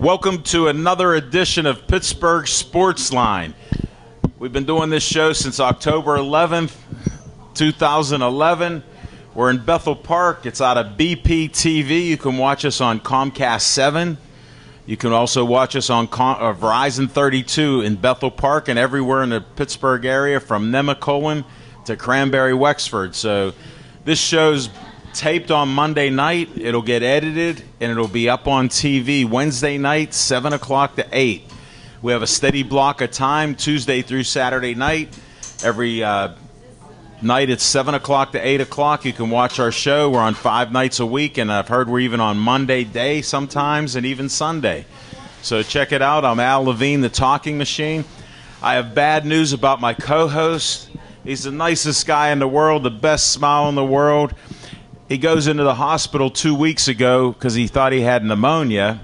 Welcome to another edition of Pittsburgh Sports Line. We've been doing this show since October 11th, 2011. We're in Bethel Park. It's out of BP TV. You can watch us on Comcast 7. You can also watch us on Verizon 32 in Bethel Park and everywhere in the Pittsburgh area from Nemacolin to Cranberry Wexford. So this show's taped on Monday night. It'll get edited and it'll be up on TV Wednesday night, 7 o'clock to 8. We have a steady block of time Tuesday through Saturday night. Every night it's 7 o'clock to 8 o'clock. You can watch our show. We're on 5 nights a week, and I've heard we're even on Monday day sometimes and even Sunday. So check it out. I'm Al Levine, the Talking Machine. I have bad news about my co-host. He's the nicest guy in the world, the best smile in the world. He goes into the hospital 2 weeks ago because he thought he had pneumonia.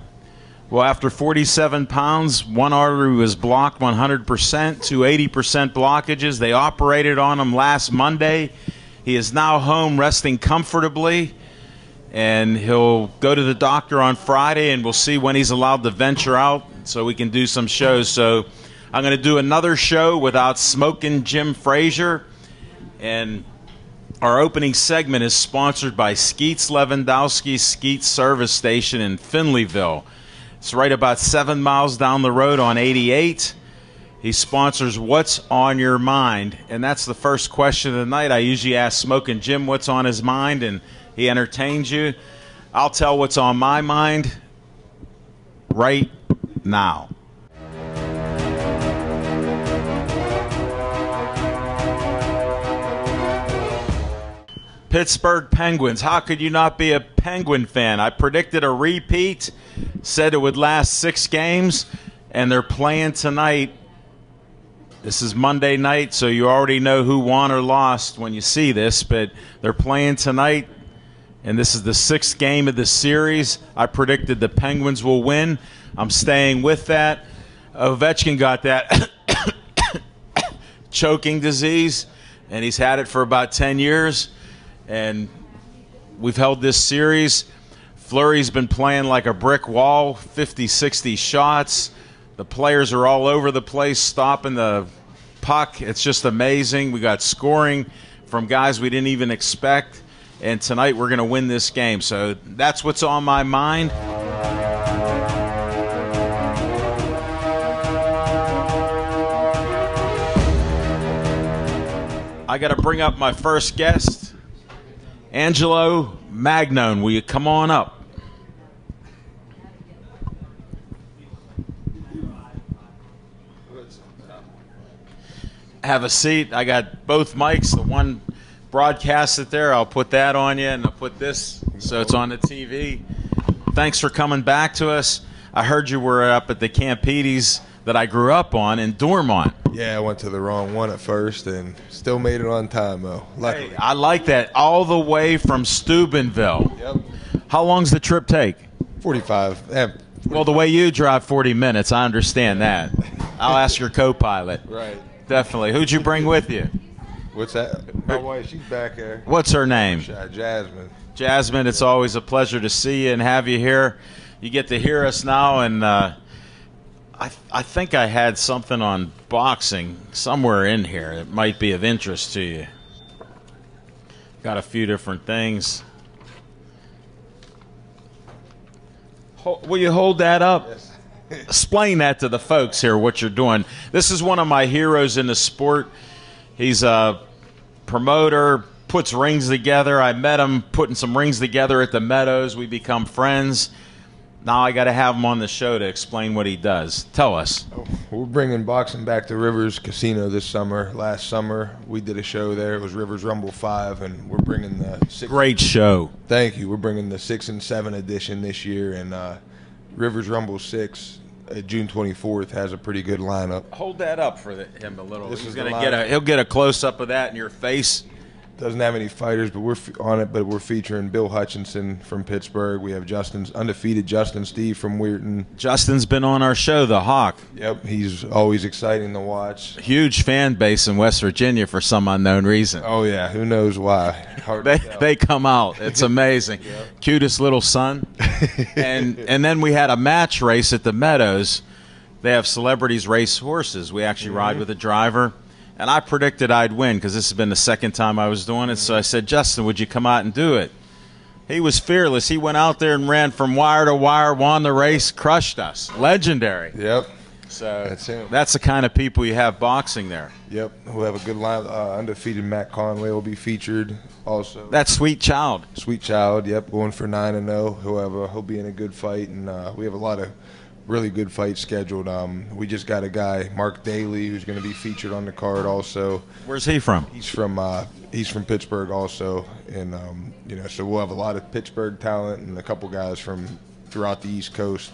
Well, after 47 pounds, one artery was blocked 100%, 280% blockages. They operated on him last Monday. He is now home resting comfortably, and he'll go to the doctor on Friday, and we'll see when he's allowed to venture out so we can do some shows. So I'm going to do another show without Smoking Jim Frazier, and our opening segment is sponsored by Skeets Lewandowski Skeets Service Station in Finleyville. It's right about 7 miles down the road on 88. He sponsors What's on Your Mind, and that's the first question of the night. I usually ask Smoking Jim what's on his mind, and he entertains you. I'll tell what's on my mind right now. Pittsburgh Penguins. How could you not be a Penguin fan? I predicted a repeat, said it would last 6 games, and they're playing tonight. This is Monday night, so you already know who won or lost when you see this, but they're playing tonight, and this is the 6th game of the series. I predicted the Penguins will win. I'm staying with that. Ovechkin got that choking disease, and he's had it for about 10 years. And we've held this series. Fleury's been playing like a brick wall, 50, 60 shots. The players are all over the place, stopping the puck. It's just amazing. We got scoring from guys we didn't even expect. And tonight we're going to win this game. So that's what's on my mind. I got to bring up my first guest. Angelo Magnone, will you come on up? Have a seat. I got both mics. The one broadcasted there, I'll put that on you, and I'll put this so it's on the TV. Thanks for coming back to us. I heard you were up at the Campides that I grew up on in Dormont. Yeah, I went to the wrong one at first and still made it on time, though. Luckily. Hey, I like that. All the way from Steubenville. Yep. How long's the trip take? 45. Well, the way you drive 40 minutes, I understand that. I'll ask your co-pilot. Right. Definitely. Who'd you bring with you? What's that? My wife, she's back there. What's her name? Jasmine. Jasmine, it's always a pleasure to see you and have you here. You get to hear us now, and I think I had something on boxing somewhere in here that might be of interest to you. Got a few different things. Will you hold that up? Yes. Explain that to the folks here, what you're doing. This is one of my heroes in the sport. He's a promoter, puts rings together. I met him putting some rings together at the Meadows. We become friends. Now I got to have him on the show to explain what he does. Tell us. We're bringing boxing back to Rivers Casino this summer. Last summer, we did a show there. It was Rivers Rumble 5, and we're bringing the 6. Great show. Thank you. We're bringing the 6 and 7 edition this year, and Rivers Rumble 6, June 24th, has a pretty good lineup. Hold that up for him a little. This He's is going the to he'll get a close-up of that in your face. doesn't have any fighters, but we're on it. But we're featuring Bill Hutchinson from Pittsburgh. We have undefeated Justin Steve from Weirton. Justin's been on our show, The Hawk. Yep, he's always exciting to watch. Huge fan base in West Virginia for some unknown reason. Oh yeah, who knows why? Hard to tell. They come out. It's amazing. Yep. Cutest little son. and then we had a match race at the Meadows. They have celebrities race horses. We actually ride with a driver. And I predicted I'd win because this has been the second time I was doing it. So I said, Justin, would you come out and do it? He was fearless. He went out there and ran from wire to wire, won the race, crushed us. Legendary. Yep. So That's him. That's the kind of people you have boxing there. Yep. We'll have a good line. Undefeated Matt Conway will be featured also. That sweet child. Sweet Child, yep, going for 9-0. He'll be in a good fight, and we have a lot of really good fights scheduled. We just got a guy, Mark Daly, who's going to be featured on the card also. Where's he from? He's from Pittsburgh also, and so we'll have a lot of Pittsburgh talent and a couple guys from throughout the East Coast.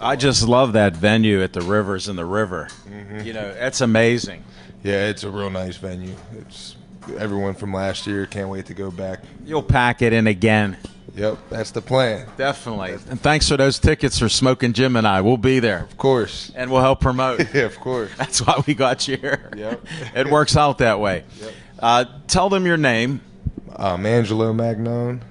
I just love that venue at the Rivers in the River. It's amazing. Yeah, it's a real nice venue. It's everyone from last year. Can't wait to go back. You'll pack it in again. Yep, that's the plan. Definitely. And thanks for those tickets for Smoking Jim and I. We'll be there. Of course. And we'll help promote. Yeah, of course. That's why we got you here. Yep. It works out that way. Yep. Tell them your name. Angelo Magnone,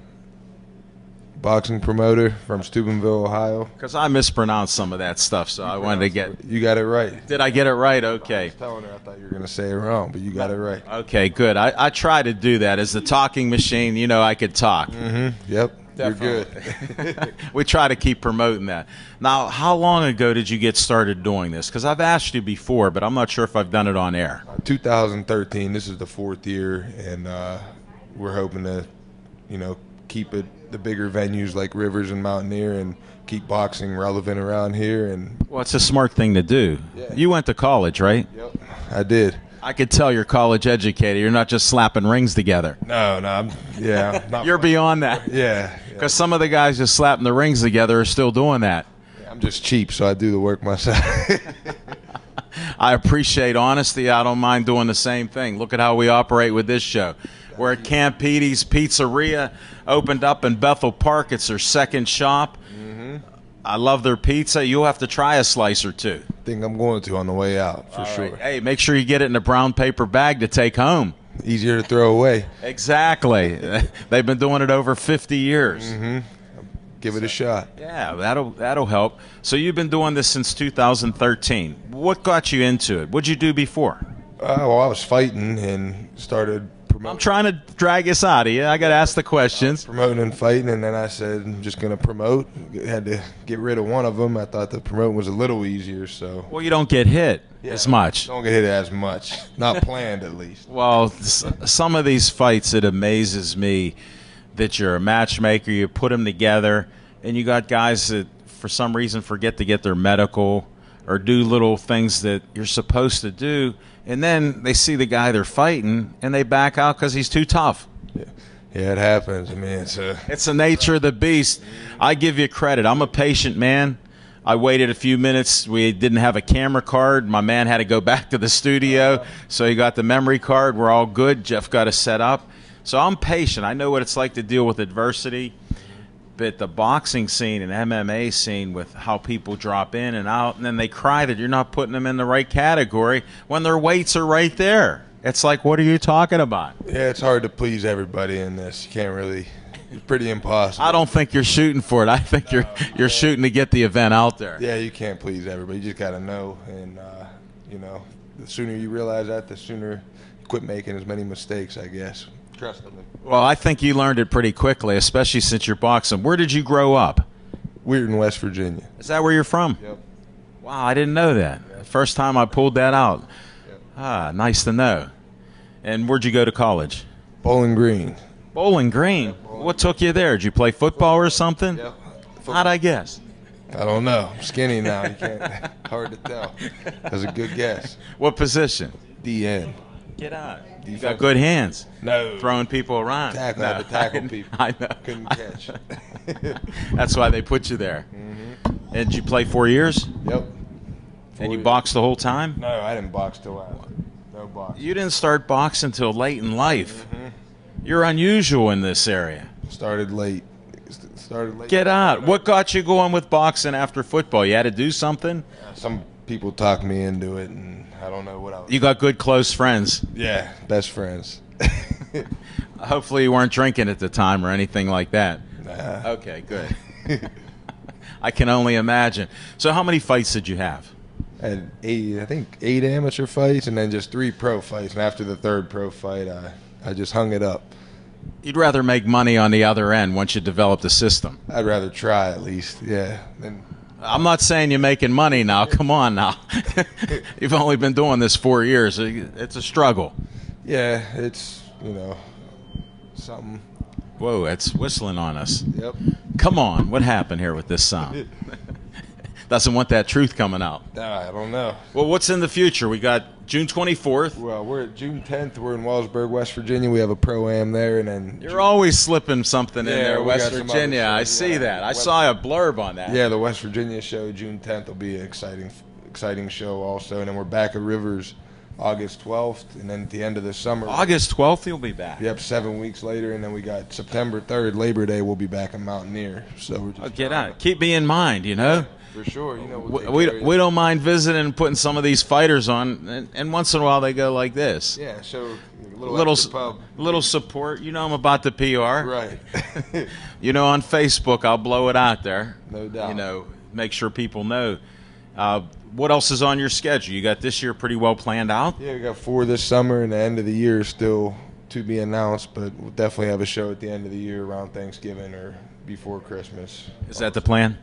boxing promoter from Steubenville, Ohio. Because I mispronounced some of that stuff, so I wanted to get... You got it right. Did I get it right? Okay. I was telling her I thought you were going to say it wrong, but you got it right. Okay, good. I try to do that. As the talking machine, I could talk. Mm-hmm. Yep. Definitely. You're good. We try to keep promoting that. Now, how long ago did you get started doing this? Because I've asked you before, but I'm not sure if I've done it on air. 2013. This is the 4th year, and we're hoping to, keep it the bigger venues like Rivers and Mountaineer and keep boxing relevant around here. And well, it's a smart thing to do. Yeah. You went to college, right? Yep, I did. I could tell you're college educated. You're not just slapping rings together. No, I'm not. You're beyond that. Yeah. Because some of the guys just slapping the rings together are still doing that. I'm just cheap, so I do the work myself. I appreciate honesty. I don't mind doing the same thing. Look at how we operate with this show. We're at Camp Petey's Pizzeria, opened up in Bethel Park. It's their second shop. Mm-hmm. I love their pizza. You'll have to try a slice or two. I think I'm going to on the way out, for sure. Right. Hey, make sure you get it in a brown paper bag to take home. Easier to throw away. Exactly. They've been doing it over 50 years. Mm-hmm. Give it a shot. Yeah, that'll help. So you've been doing this since 2013. What got you into it? What'd you do before? Well, I was fighting and started promoting. I'm trying to drag us out of you. I got to ask the questions. Promoting and fighting, and then I said, I'm just going to promote. Had to get rid of one of them. I thought the promoting was a little easier, so. Well, you don't get hit as much. Don't get hit as much. Not planned, at least. Well, some of these fights, it amazes me that you're a matchmaker, you put them together, and you got guys that for some reason forget to get their medical or do little things that you're supposed to do, and then they see the guy they're fighting and they back out because he's too tough. Yeah, it happens. I mean, it's the nature of the beast. I give you credit. I'm a patient man. I waited a few minutes. We didn't have a camera card. My man had to go back to the studio, so he got the memory card. We're all good. Jeff got us set up. So I'm patient. I know what it's like to deal with adversity. But the boxing scene and MMA scene with how people drop in and out, and then they cry that you're not putting them in the right category when their weights are right there. It's like, what are you talking about? Yeah, it's hard to please everybody in this. You can't really. It's pretty impossible. I don't think you're shooting for it. I think you're shooting to get the event out there. Yeah, you can't please everybody. You just got to know. And, the sooner you realize that, the sooner you quit making as many mistakes, I guess. Trust me. Well, I think you learned it pretty quickly, especially since you're boxing. Where did you grow up? Weirton, West Virginia. Is that where you're from? Yep. Wow, I didn't know that. Yep. First time I pulled that out. Yep. Ah, nice to know. And where'd you go to college? Bowling Green. Bowling Green? Yep, Bowling. What took you there? Did you play football or something? Yep. How'd I guess? I don't know. I'm skinny now. You can't. Hard to tell. That's a good guess. What position? DN. Get out. You got good hands. No. Throwing people around. Tackle. I had to tackle people. I know. Couldn't catch. That's why they put you there. Mm-hmm. And did you play 4 years? Yep. And you boxed the whole time? No, I didn't box till I. No box. You didn't start boxing until late in life. Mm-hmm. You're unusual in this area. Started late. Started late. Get out. What got you going with boxing after football? You had to do something? Some people talked me into it, and I don't know what I was. You got good, close friends. Yeah, best friends. Hopefully you weren't drinking at the time or anything like that. Nah. Okay, good. I can only imagine. So how many fights did you have? I had I think 8 amateur fights and then just 3 pro fights. And after the 3rd pro fight, I just hung it up. You'd rather make money on the other end once you develop the system. I'd rather try at least, yeah. I'm not saying you're making money now. Come on now. You've only been doing this 4 years. It's a struggle. Yeah, it's, something. Whoa, it's whistling on us. Yep. Come on. What happened here with this sound? Doesn't want that truth coming out. I don't know. Well, what's in the future? We got June 24th. Well, we're at June 10th. We're in Wellsburg, West Virginia. We have a pro-am there, and then You're always slipping something in there, we West got some Virginia. other I shows. see Yeah. that. I saw a blurb on that. yeah, the West Virginia show, June 10th, will be an exciting show also. And then we're back at Rivers August 12th, and then at the end of the summer. August 12th, you'll be back. Yep, 7 weeks later, and then we got September 3rd, Labor Day. We'll be back in Mountaineer. So we're just Get out. Keep me in mind, for sure. We'll take We care of we you. don't mind visiting and putting some of these fighters on, and once in a while they go like this. Yeah, show a Little extra pub. little support. You know I'm about the PR. Right. On Facebook, I'll blow it out there. No doubt. Make sure people know. What else is on your schedule? You got this year pretty well planned out? Yeah, we got 4 this summer, and the end of the year is still to be announced, but we'll definitely have a show at the end of the year around Thanksgiving or before Christmas. Is that the plan?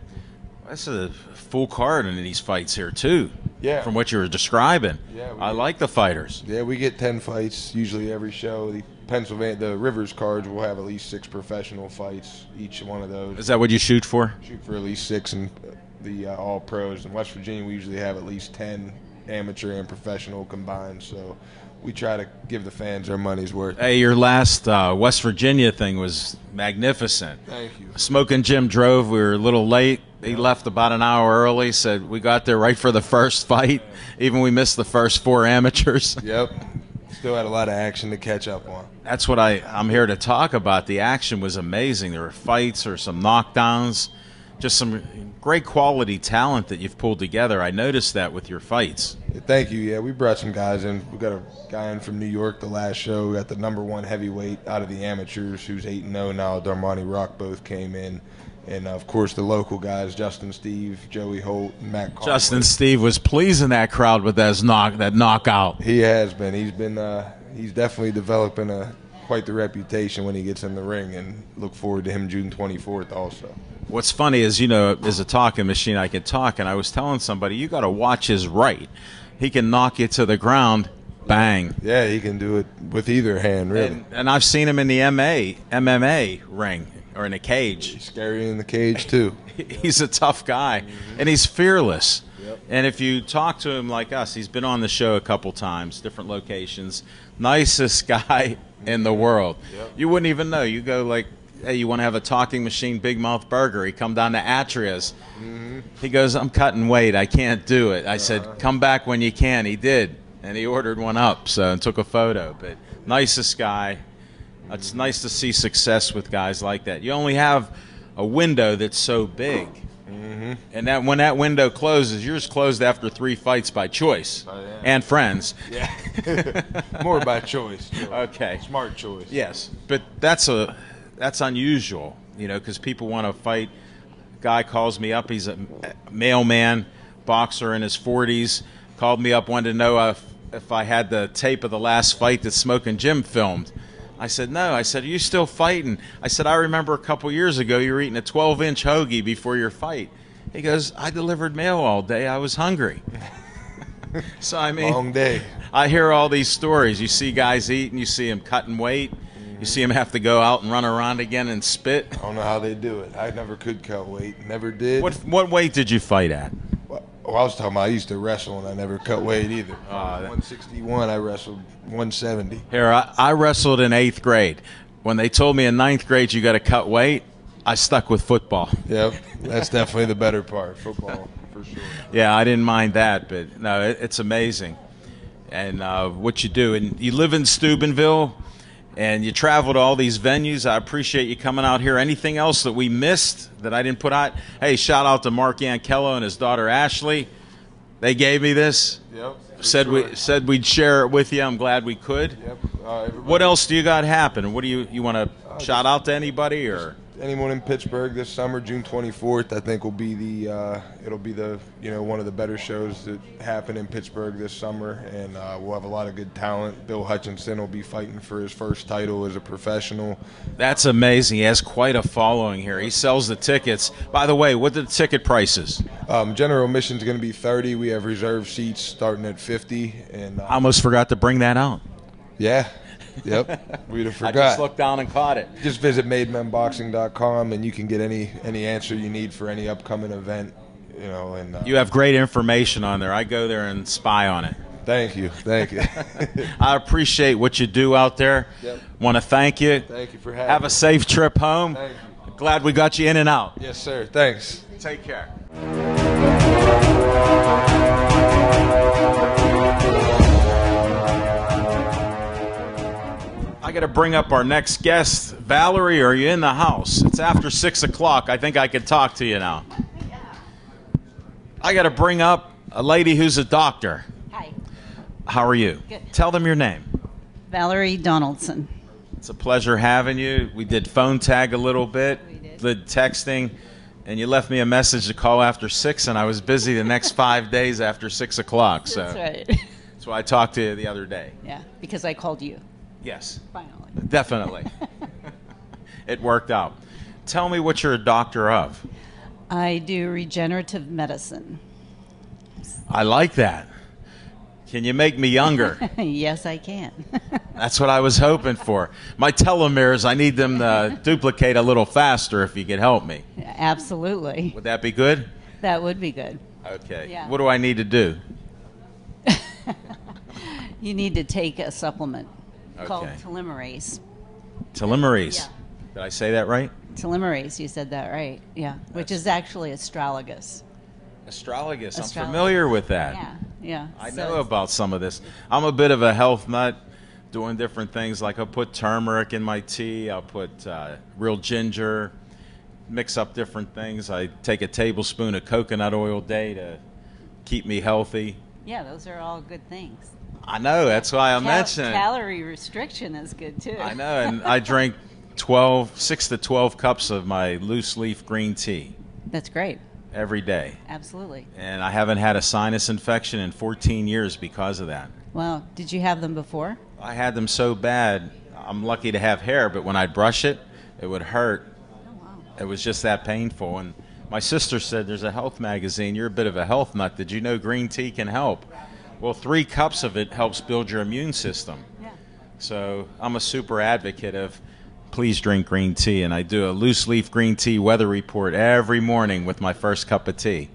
That's a full card in these fights here, too. Yeah. From what you were describing. Yeah, I like the fighters. Yeah, we get 10 fights usually every show. The Rivers cards will have at least 6 professional fights, each one of those. Is that what you shoot for? Shoot for at least 6 in the all pros. In West Virginia, we usually have at least 10 amateur and professional combined, so we try to give the fans their money's worth. Hey, your last West Virginia thing was magnificent. Thank you. Smoking Jim drove. We were a little late. He left about an hour early. Said we got there right for the first fight. Even we missed the first 4 amateurs. Yep. Still had a lot of action to catch up on. That's what I'm here to talk about. The action was amazing. There were fights or some knockdowns. Just some great quality talent that you've pulled together. I noticed that with your fights. Thank you. Yeah, we brought some guys in. We got a guy in from New York the last show. We got the #1 heavyweight out of the amateurs who's 8-0 now. Darmani Rock both came in. And, of course, the local guys, Justin Steve, Joey Holt, and Matt Conway. Justin Steve was pleasing that crowd with that knockout. He has been. He's definitely developing quite the reputation when he gets in the ring, and look forward to him June 24th also. What's funny is, as a talking machine, I can talk, and I was telling somebody, you got to watch his right. He can knock you to the ground, bang. Yeah, he can do it with either hand, really. And I've seen him in the MMA ring or in a cage. He's scary in the cage, too. He's a tough guy, and he's fearless. Yep. And if you talk to him like us, he's been on the show a couple times, different locations. Nicest guy in the world. Yep. You wouldn't even know. You go like, hey, you want to have a talking machine Big Mouth burger? He come down to Atria's. Mm-hmm. He goes, I'm cutting weight. I can't do it. I said, come back when you can. He did, and he ordered one up and took a photo. But nicest guy. It's nice to see success with guys like that. You only have a window that's so big. Mm-hmm. And when that window closes, yours closed after 3 fights by choice and friends. Yeah. More by choice. Okay. Smart choice. Yes, but that's unusual, because people want to fight. Guy calls me up. He's a mailman, boxer in his 40s. Called me up, wanted to know if I had the tape of the last fight that Smoking Jim filmed. I said, no. I said, are you still fighting? I said, I remember a couple years ago you were eating a 12-inch hoagie before your fight. He goes, I delivered mail all day. I was hungry. So, Long day. I hear all these stories. You see guys eating. You see them cutting weight. You see them have to go out and run around again and spit. I don't know how they do it. I never could cut weight. Never did. What weight did you fight at? Well, I was talking about I used to wrestle, and I never cut weight either. 161, I wrestled 170. Here, I wrestled in 8th grade. When they told me in 9th grade you got to cut weight, I stuck with football. Yep, that's definitely the better part, football, for sure. Yeah, I didn't mind that, but no, it's amazing. And what you do, and you live in Steubenville, And you travel to all these venues. I appreciate you coming out here. Anything else that we missed that I didn't put out? Hey, shout out to Mark Yankello and his daughter Ashley. They gave me this. Yep. Said we'd share it with you. I'm glad we could. Yep. What else do you got happen? What do you want to shout out to anybody or? Anyone in Pittsburgh this summer, June 24th, I think will be it'll be the one of the better shows that happen in Pittsburgh this summer, and we'll have a lot of good talent. Bill Hutchinson will be fighting for his first title as a professional. That's amazing. He has quite a following here. He sells the tickets. By the way, what are the ticket prices? General admission is going to be $30. We have reserved seats starting at $50, and I almost forgot to bring that out. Yeah. Yep, we'd have forgot. I just looked down and caught it. Just visit mademenboxing.com and you can get any answer you need for any upcoming event. And you have great information on there. I go there and spy on it. Thank you. I appreciate what you do out there. Yep. Want to thank you. Thank you for having me. Have a safe trip home. Thank you. Glad we got you in and out. Yes, sir. Thanks. Take care. I got to bring up our next guest. Valerie, are you in the house? It's after 6 o'clock. I think I can talk to you now. I got to bring up a lady who's a doctor. Hi. How are you? Good. Tell them your name. Valerie Donaldson. It's a pleasure having you. We did phone tag a little bit, We did. did texting, and you left me a message to call after 6, and I was busy the next 5 days after 6 o'clock. So That's right. that's why I talked to you the other day. Yeah, because I called you. Yes, Finally. definitely. It worked out. Tell me what you're a doctor of. I do regenerative medicine. I like that. Can you make me younger? Yes, I can. That's what I was hoping for. My telomeres, I need them to duplicate a little faster if you could help me. Absolutely. Would that be good? That would be good. Okay. Yeah. What do I need to do? You need to take a supplement called Okay. telomerase. Telomerase. Yeah. Did I say that right? Telomerase, you said that right. Yeah, which is actually astragalus. Astragalus. I'm Astragalus. familiar with that. Yeah. I So know it's- about some of this. I'm a bit of a health nut, doing different things. Like I'll put turmeric in my tea. I'll put real ginger, mix up different things. I take a tablespoon of coconut oil a day to keep me healthy. Yeah, those are all good things. I know. That's why I mentioned it. Calorie restriction is good too. I know. And I drink 6 to 12 cups of my loose leaf green tea That's great. every day. Absolutely. And I haven't had a sinus infection in 14 years because of that. Well, did you have them before? I had them so bad. I'm lucky to have hair, but when I'd brush it, it would hurt. Oh, wow. It was just that painful. And my sister said, there's a health magazine. You're a bit of a health nut. Did you know green tea can help? Well, 3 cups of it helps build your immune system. Yeah. So I'm a super advocate of please drink green tea. And I do a loose leaf green tea weather report every morning with my first cup of tea.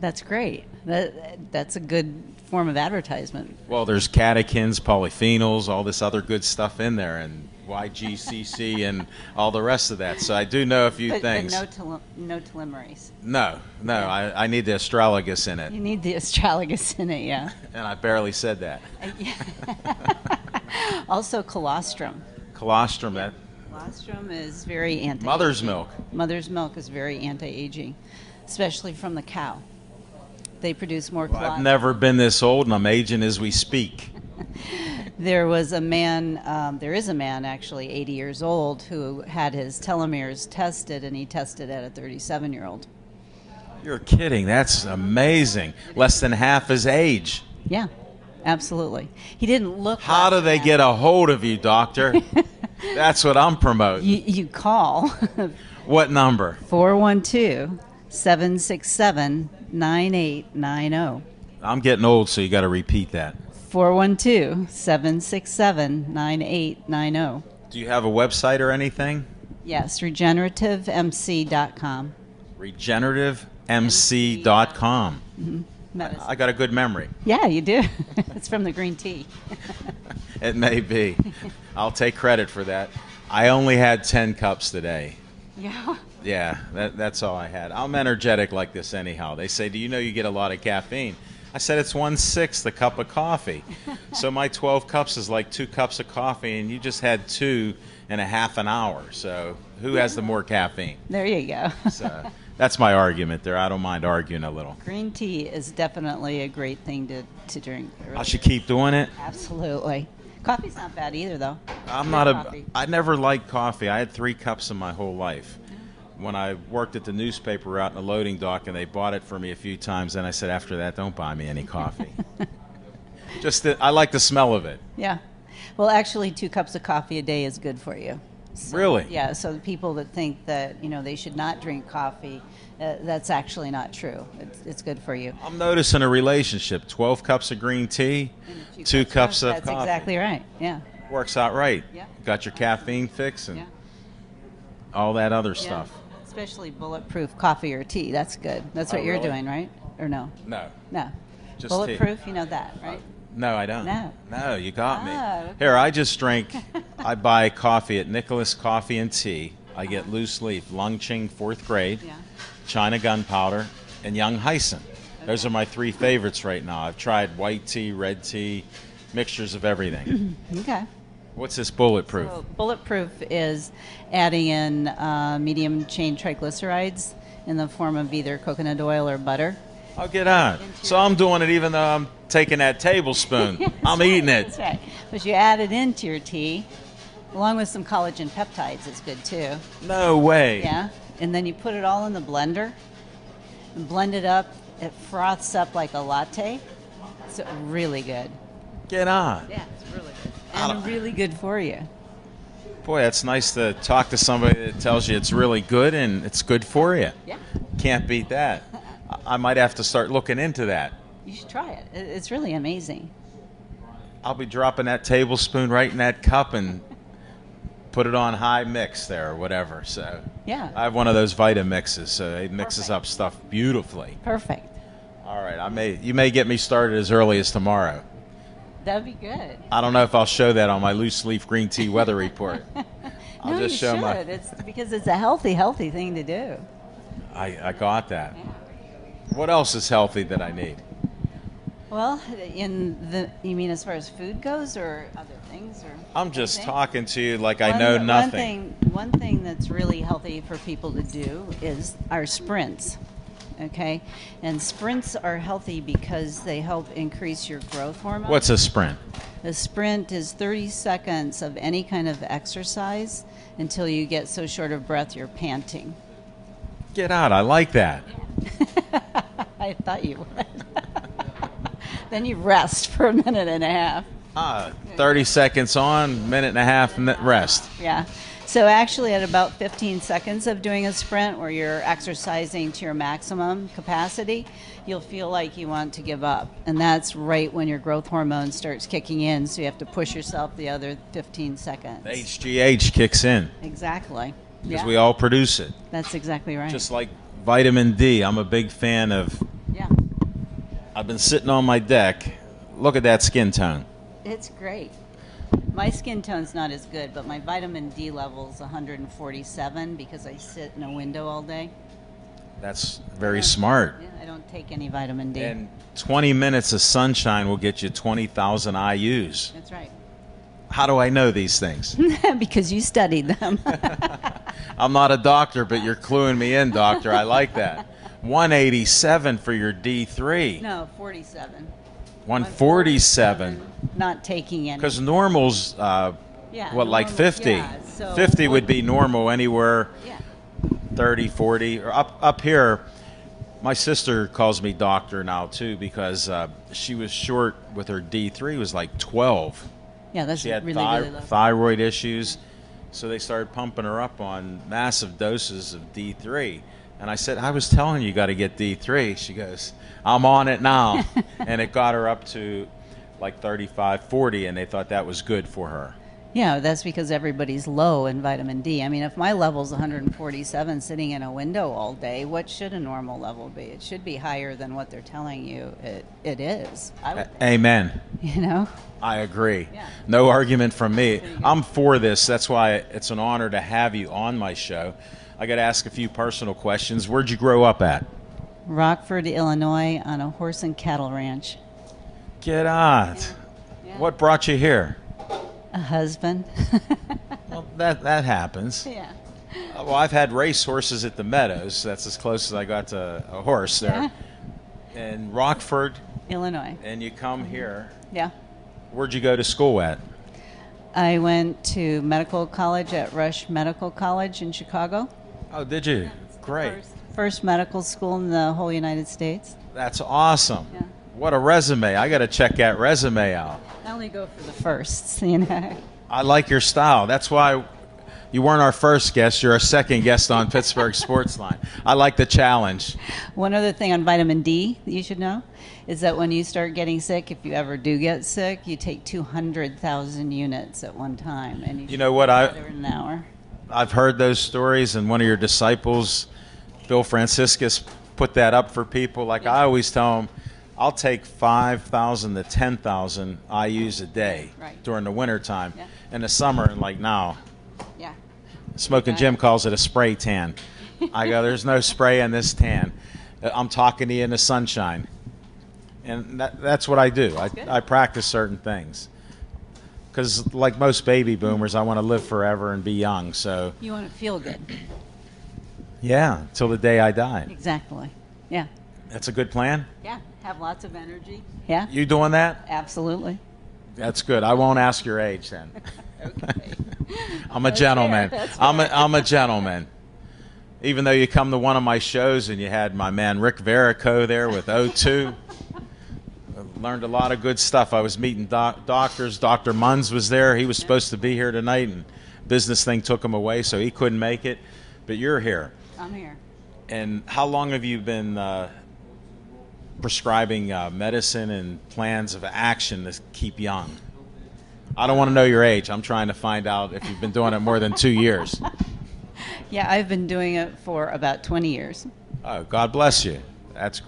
That's great. That's a good form of advertisement. Well, there's catechins, polyphenols, all this other good stuff in there, and YGCC and all the rest of that. So I do know a few But things. no telomerase. No, I need the astragalus in it, You need the astragalus in it, yeah. and I barely said that. Also, colostrum. Colostrum, that Colostrum is very anti-aging. mother's milk. Mother's milk is very anti-aging, especially from the cow. They produce more Well, I've colostrum. never been this old, and I'm aging as we speak. There was a man, there is a man actually, 80 years old, who had his telomeres tested, and he tested at a 37-year-old. You're kidding. That's amazing. Less than half his age. Yeah, absolutely. He didn't look. How less do than they that. get a hold of you, doctor? That's what I'm promoting. You call What number? 412-767-9890. I'm getting old, so you got to repeat that. 412-767-9890. Do you have a website or anything? Yes, regenerativemc.com. Regenerativemc.com. Medicine. I got a good memory. Yeah, you do. It's from the green tea. It may be. I'll take credit for that. I only had 10 cups today. Yeah. Yeah, that's all I had. I'm energetic like this anyhow. They say, do you know you get a lot of caffeine? I said it's 1/6 a cup of coffee. So my 12 cups is like 2 cups of coffee, and you just had 2 in a half an hour. So who has the more caffeine? There you go. So that's my argument there. I don't mind arguing a little. Green tea is definitely a great thing to drink. It I really should keep doing it. Absolutely. Coffee's not bad either, though. I'm Good not a. coffee. I never liked coffee. I had 3 cups in my whole life. When I worked at the newspaper out in the loading dock, and they bought it for me a few times, and I said, after that, don't buy me any coffee. Just that I like the smell of it. Yeah. Well, actually, 2 cups of coffee a day is good for you. So, Really? Yeah. So the people that think that they should not drink coffee, that's actually not true. It's good for you. I'm noticing a relationship. 12 cups of green tea, And a few 2 cups of That's coffee. exactly right. Yeah. Works out right. Yeah. Got your caffeine fix and Yeah. all that other Yeah. stuff. Especially bulletproof coffee or tea. That's good. That's what Oh, you're really? doing, right? Or no? No. No. Just Bulletproof, you know that, right? No, I don't. No. No, you got me. Oh, okay. Here, I just drank. I buy coffee at Nicholas Coffee and Tea. I get loose leaf, Lung Ching 4th grade, Yeah. China Gunpowder, and Young Hyson. Those are my 3 favorites right now. I've tried white tea, red tea, mixtures of everything. Okay. What's this bulletproof? So bulletproof is adding in medium chain triglycerides in the form of either coconut oil or butter. I'll get on. So I'm doing it even though I'm taking that tablespoon. I'm eating it. That's right. But you add it into your tea, along with some collagen peptides. It's good too. No way. Yeah. And then you put it all in the blender and blend it up. It froths up like a latte. It's really good. Get on. Yeah, it's really good. I And don't- really good for you. Boy, it's nice to talk to somebody that tells you it's really good and it's good for you. Yeah. Can't beat that. I might have to start looking into that. You should try it. It's really amazing. I'll be dropping that tablespoon right in that cup and put it on high mix there or whatever. So Yeah. I have one of those Vitamixes, so it mixes Perfect. up stuff beautifully. Perfect. All right, you may get me started as early as tomorrow. That'd be good. I don't know if I'll show that on my loose leaf green tea weather report. I'll No, just you show should. my. It's because it's a healthy thing to do. I got that. What else is healthy that I need? Well, you mean as far as food goes, or other things, or? I'm just anything? talking to you like I know nothing. One thing that's really healthy for people to do is our sprints. Okay, and sprints are healthy because they help increase your growth hormone. What's a sprint? A sprint is 30 seconds of any kind of exercise until you get so short of breath you're panting. Get out. I like that. I thought you would. Then you rest for a minute and a half. 30 seconds on, minute and a half rest. Yeah. So actually at about 15 seconds of doing a sprint where you're exercising to your maximum capacity, you'll feel like you want to give up. And that's right when your growth hormone starts kicking in, so you have to push yourself the other 15 seconds. HGH kicks in Exactly. because Yeah. we all produce it. That's exactly right. Just like vitamin D. I'm a big fan of. Yeah. I've been sitting on my deck. Look at that skin tone. It's great. My skin tone's not as good, but my vitamin D level's 147 because I sit in a window all day. That's very smart. Yeah, I don't take any vitamin D. And 20 minutes of sunshine will get you 20,000 IUs. That's right. How do I know these things? Because you studied them. I'm not a doctor, but you're cluing me in, doctor. I like that. 187 for your D3. No, 47. 147. Not taking any. Because normal's, Yeah, like normal- 50? yeah, so 50 would be normal anywhere, Yeah. 30, 40. Or up here, my sister calls me doctor now, too, because she was short with her D3, was like 12. Yeah, that's She had really, really low. thyroid issues, so they started pumping her up on massive doses of D3. And I said, I was telling you got to get D3. She goes, I'm on it now. And it got her up to like 35, 40, and they thought that was good for her. Yeah, that's because everybody's low in vitamin D. I mean, if my level's 147 sitting in a window all day, what should a normal level be? It should be higher than what they're telling you it is. I would think, Amen. you know? I agree. Yeah. No argument from me. There you go. I'm for this. That's why it's an honor to have you on my show. I got to ask a few personal questions. Where'd you grow up at? Rockford, Illinois, on a horse and cattle ranch. Get out. Yeah. What brought you here? A husband. Well, that happens. Yeah. Well, I've had race horses at the Meadows. That's as close as I got to a horse there. In Rockford, Illinois. and you come here. Yeah. Where'd you go to school at? I went to medical college at Rush Medical College in Chicago. Oh, did you? Great. First medical school in the whole United States. That's awesome. Yeah. What a resume. I got to check that resume out. I only go for the firsts, you know. I like your style. That's why you weren't our first guest. You're our second guest on Pittsburgh Sportsline. I like the challenge. One other thing on vitamin D that you should know is that when you start getting sick, if you ever do get sick, you take 200,000 units at one time. And You know what? in an hour. I've heard those stories, and one of your disciples, Bill Franciscus, put that up for people. Like I always tell them, I'll take 5,000 to 10,000 IUs a day Right. during the wintertime. Yeah. In the summer, like now, Yeah. Smoking Jim calls it a spray tan. I go, there's no spray in this tan. I'm talking to you in the sunshine. And that's what I do. I practice certain things. Because like most baby boomers, I want to live forever and be young. So, You want to feel good. yeah, till the day I die. Exactly. Yeah. That's a good plan. Yeah. Have lots of energy. Yeah. You doing that? Absolutely. That's good. I won't ask your age then. Okay. I'm a That's gentleman. fair, that's I'm a gentleman. Even though you come to one of my shows and you had my man Rick Verico there with O2. I learned a lot of good stuff. I was meeting doctors. Dr. Munz was there. He was supposed to be here tonight, and business thing took him away, so he couldn't make it. But you're here. I'm here. And how long have you been prescribing medicine and plans of action to keep young? I don't want to know your age. I'm trying to find out if you've been doing it more than 2 years. Yeah, I've been doing it for about 20 years. Oh, God bless you.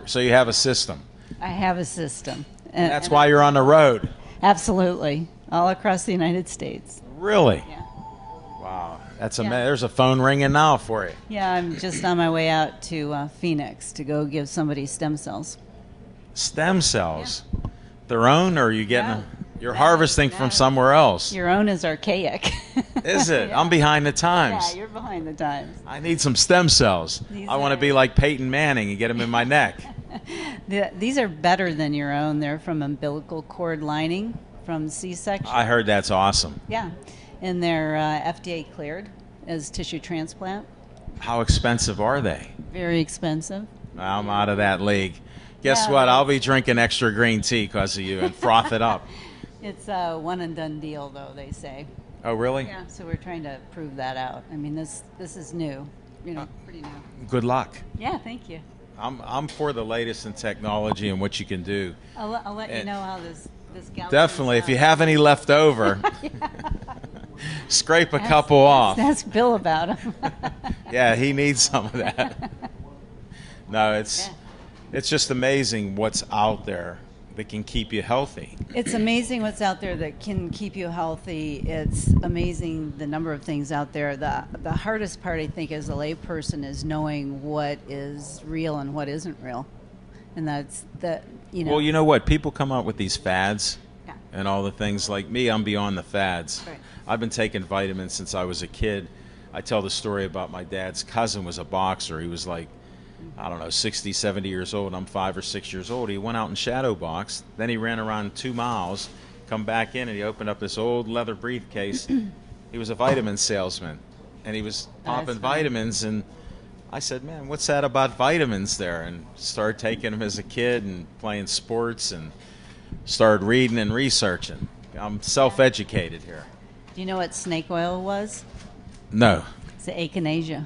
So you have a system. I have a system. That's why you're on the road. Absolutely. All across the United States. Really? Yeah. Wow. That's Yeah. There's a phone ringing now for you. Yeah, I'm just on my way out to Phoenix to go give somebody stem cells. Stem cells. Their own, or are you getting No. them? You're No, harvesting no. from somewhere else. Your own is archaic. Is it? Yeah. I'm behind the times. Yeah, you're behind the times. I need some stem cells. These I want to are- be like Peyton Manning and get them in my neck. These are better than your own. They're from umbilical cord lining from C-section. I heard that's awesome. Yeah, and they're FDA cleared as tissue transplant. How expensive are they? Very expensive. I'm out of that league. Guess Yeah. what? I'll be drinking extra green tea because of you and froth it up. It's a one and done deal, though they say. Oh, really? Yeah, so we're trying to prove that out. I mean, this is new, pretty new. Good luck. Yeah, thank you. I'm for the latest in technology and what you can do. I'll let you And- know how this gal. Definitely. turns If you out. have any left over, scrape a couple off. Ask Bill about them. Yeah, he needs some of that. No, Yeah. it's just amazing what's out there that can keep you healthy. It's amazing what's out there that can keep you healthy. It's amazing the number of things out there. The hardest part, I think, as a layperson is knowing what is real and what isn't real. And that's Well, you know what? People come up with these fads Yeah. and all the things. Like me, I'm beyond the fads. Right. I've been taking vitamins since I was a kid. I tell the story about my dad's cousin was a boxer. He was like, I don't know, 60, 70 years old. I'm 5 or 6 years old. He went out and shadow boxed. Then he ran around 2 miles, come back in, and he opened up this old leather briefcase. He was a vitamin salesman, and he was popping funny. vitamins. And I said, man, what's that about vitamins there? And started taking them as a kid and playing sports and started reading and researching. I'm self-educated here. Do you know what snake oil was? No. It's the echinacea.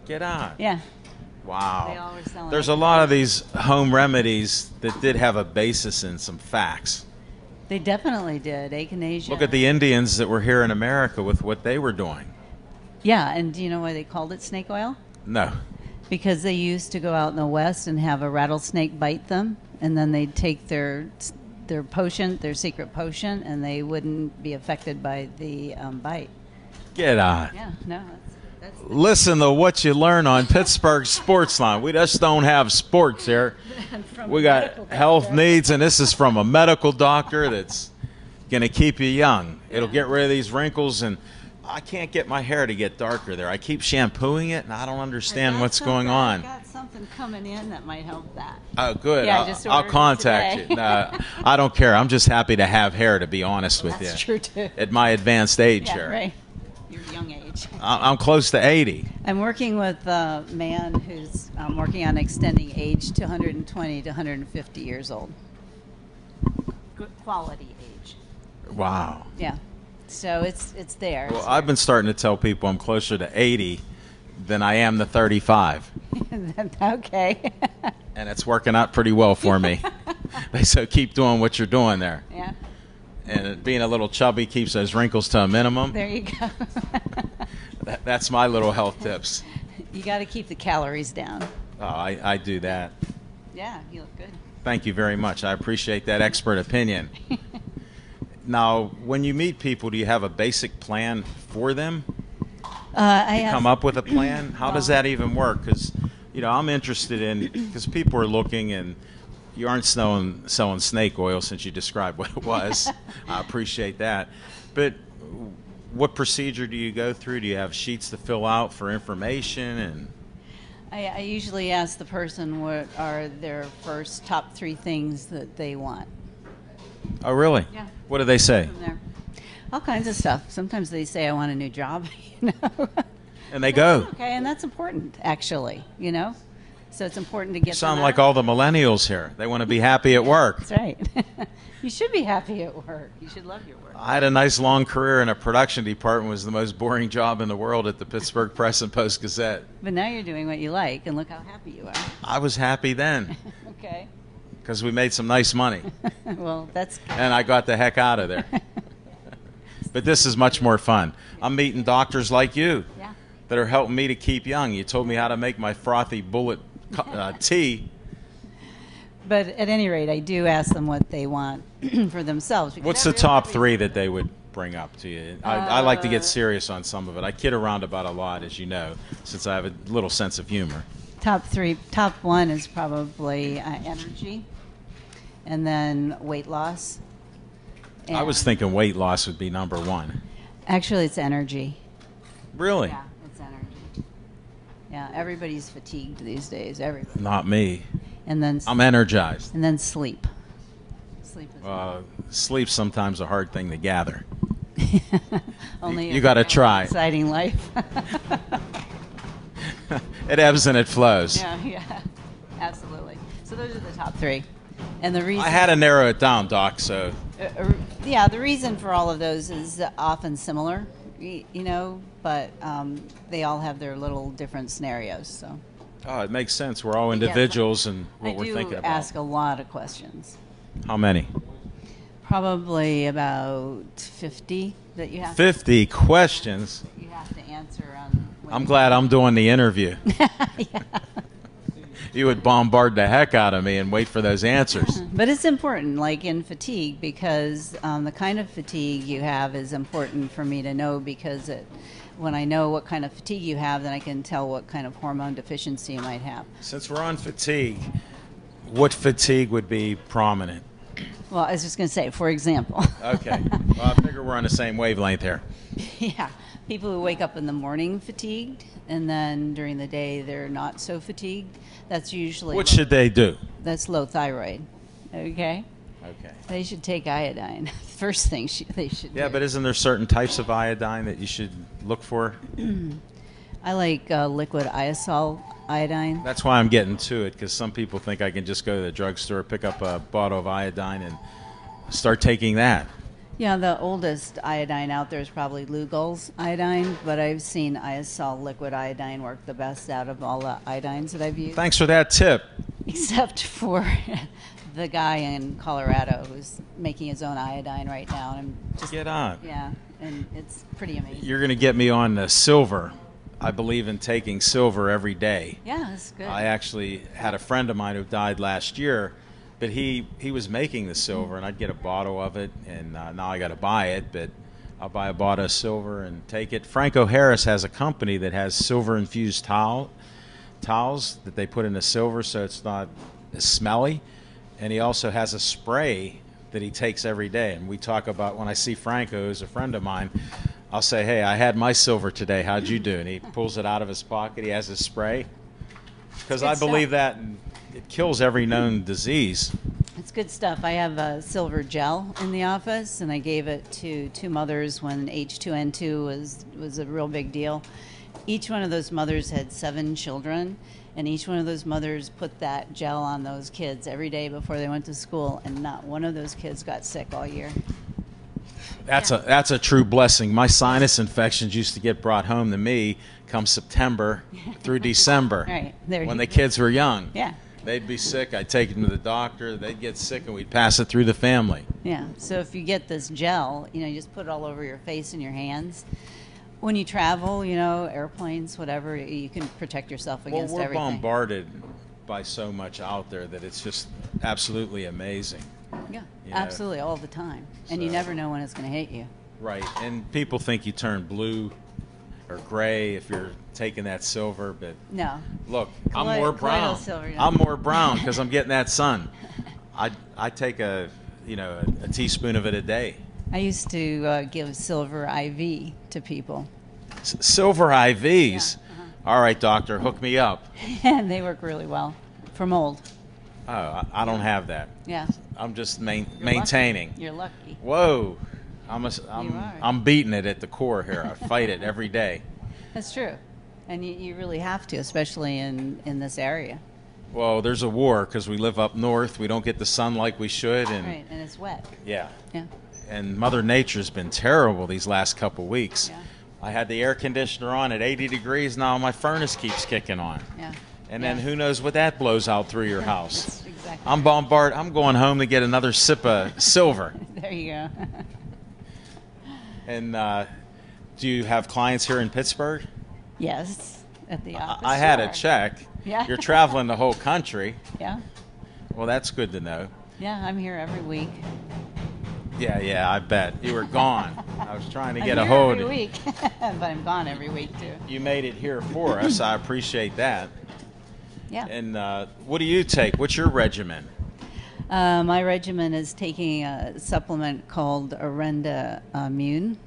Get on. Yeah. Wow. They all were selling There's it. a lot of these home remedies that did have a basis in some facts. They definitely did. Echinacea. Look at the Indians that were here in America with what they were doing. Yeah, and do you know why they called it snake oil? No. Because they used to go out in the West and have a rattlesnake bite them, and then they'd take their potion, their secret potion, and they wouldn't be affected by the bite. Get on. Yeah, no, that's Listen to what you learn on Pittsburgh Sportsline. We just don't have sports here. We got health needs, and this is from a medical doctor that's going to keep you young. It'll get rid of these wrinkles, and I can't get my hair to get darker there. I keep shampooing it, and I don't understand what's going on. I got something coming in that might help that. Oh, good. Yeah, just I'll ordered it contact today. you. No, I don't care. I'm just happy to have hair, to be honest with That's you. true, too. At my advanced age Yeah, here. right. Your young age. I'm close to 80. I'm working with a man who's working on extending age to 120 to 150 years old. Good quality age. Wow. Yeah. So it's there. Well, I've been starting to tell people I'm closer to 80 than I am to 35. Okay. And it's working out pretty well for me. They say, keep doing what you're doing there. Yeah. And being a little chubby keeps those wrinkles to a minimum. There you go. That's my little health tips. You got to keep the calories down. Oh, I do that. Yeah, you look good. Thank you very much. I appreciate that expert opinion. Now, when you meet people, do you have a basic plan for them? I have, Come up with a plan? How does that even work? Because, I'm interested in, because people are looking, and you aren't selling snake oil since you described what it was. I appreciate that. But what procedure do you go through? Do you have sheets to fill out for information? And I usually ask the person what are their first top 3 things that they want. Oh, really? Yeah. What do they say? From there. All kinds of stuff. Sometimes they say, I want a new job, And they go. Okay, and that's important, actually, So it's important to get You sound them like out. all the millennials here. They want to be happy at work. That's right. You should be happy at work. You should love your work. I had a nice long career in a production department. It was the most boring job in the world at the Pittsburgh Press and Post Gazette. But now you're doing what you like, and look how happy you are. I was happy then Okay. because we made some nice money, Well, that's and I got the heck out of there. But this is much more fun. I'm meeting doctors like you yeah. that are helping me to keep young. You told me how to make my frothy bullet tea. But at any rate, I do ask them what they want for themselves. because What's the every- top 3 that they would bring up to you? I like to get serious on some of it. I kid around about a lot, as you know, since I have a little sense of humor. Top 3. Top 1 is probably energy, and then weight loss. I was And- thinking weight loss would be number 1. Actually, it's energy. Really? Yeah, it's energy. Yeah, everybody's fatigued these days. Everybody. Not me. And then I'm energized. and then sleep. Sleep is Sleep's sometimes a hard thing to gather. only you if gotta have an try. Exciting life. It ebbs and it flows. yeah, absolutely. So those are the top 3, and the reason I had to narrow it down, Doc, so yeah, the reason for all of those is often similar, but they all have their little different scenarios. So it makes sense. We're all individuals and what we're thinking I do about. ask a lot of questions. How many? Probably about 50 that you have 50 questions. you have to answer on. I'm glad I'm doing the interview. You would bombard the heck out of me and wait for those answers. But it's important, like in fatigue, because the kind of fatigue you have is important for me to know, because when I know what kind of fatigue you have, then I can tell what kind of hormone deficiency you might have. Since we're on fatigue, what fatigue would be prominent? Well, I was just going to say, for example. Okay. Well, I figure we're on the same wavelength here. Yeah. People who wake up in the morning fatigued, and then during the day they're not so fatigued. That's usually What should they do? that's low thyroid. Okay? Okay. They should take iodine. First thing they should do. Yeah, but isn't there certain types of iodine that you should look for? I like liquid iosol iodine. That's why I'm getting to it, because some people think I can just go to the drugstore, pick up a bottle of iodine, and start taking that. Yeah, the oldest iodine out there is probably Lugol's iodine, but I've seen iosol liquid iodine work the best out of all the iodines that I've used. Thanks for that tip. Except for the guy in Colorado who's making his own iodine right now. And I'm just, Get on. yeah, and it's pretty amazing. You're going to get me on the silver. I believe in taking silver every day. Yeah, that's good. I actually had a friend of mine who died last year, but he was making the silver, and I'd get a bottle of it, and now I got to buy it. But I'll buy a bottle of silver and take it. Franco Harris has a company that has silver-infused towels that they put in the silver so it's not as smelly. And he also has a spray that he takes every day. And we talk about, when I see Franco, who's a friend of mine, I'll say, hey, I had my silver today. How'd you do? And he pulls it out of his pocket. He has his spray. Because I believe that it kills every known disease. It's good stuff. I have a silver gel in the office, and I gave it to 2 mothers when H2N2 was a real big deal. Each one of those mothers had 7 children, and each one of those mothers put that gel on those kids every day before they went to school, and not one of those kids got sick all year. That's a true blessing. My sinus infections used to get brought home to me come September through December. Right. There when you the go. kids were young. Yeah. They'd be sick. I'd take them to the doctor. They'd get sick, and we'd pass it through the family. Yeah. So if you get this gel, you just put it all over your face and your hands. When you travel, airplanes, whatever, you can protect yourself against we're everything. bombarded by so much out there that it's just absolutely amazing. Yeah, You know, absolutely, all the time. And you so- never know when it's going to hit you. Right. And people think you turn blue or gray if you're taking that silver, but No. look, I'm Colloidal more brown. silver, yeah. I'm more brown because I'm getting that sun. I take a teaspoon of it a day. I used to give silver IV to people, Silver IVs. Yeah, All right, doctor, hook me up. and they work really well for mold. Oh, I don't have that. Yeah. I'm just You're maintaining. Lucky. You're lucky. Whoa, are. I'm beating it at the core here. I fight it every day. That's true. And you really have to, especially in this area. Well, there's a war because we live up north. We don't get the sun like we should, and Right, and it's wet. yeah, Yeah. and Mother Nature's been terrible these last couple weeks. Yeah. I had the air conditioner on at 80 degrees. Now my furnace keeps kicking on. Yeah. And Yeah. then who knows what that blows out through your house. That's exactly. I'm bombarded. I'm going home to get another sip of silver. There you go. And do you have clients here in Pittsburgh? Yes, at the office. I had sure. a check. Yeah. You're traveling the whole country. Yeah. Well, that's good to know. Yeah, I'm here every week. Yeah, I bet. You were gone. I was trying to get I'm a here hold every of you. week, but I'm gone every week too. You made it here for us. I appreciate that. Yeah. And what do you take? What's your regimen? My regimen is taking a supplement called Arenda Immune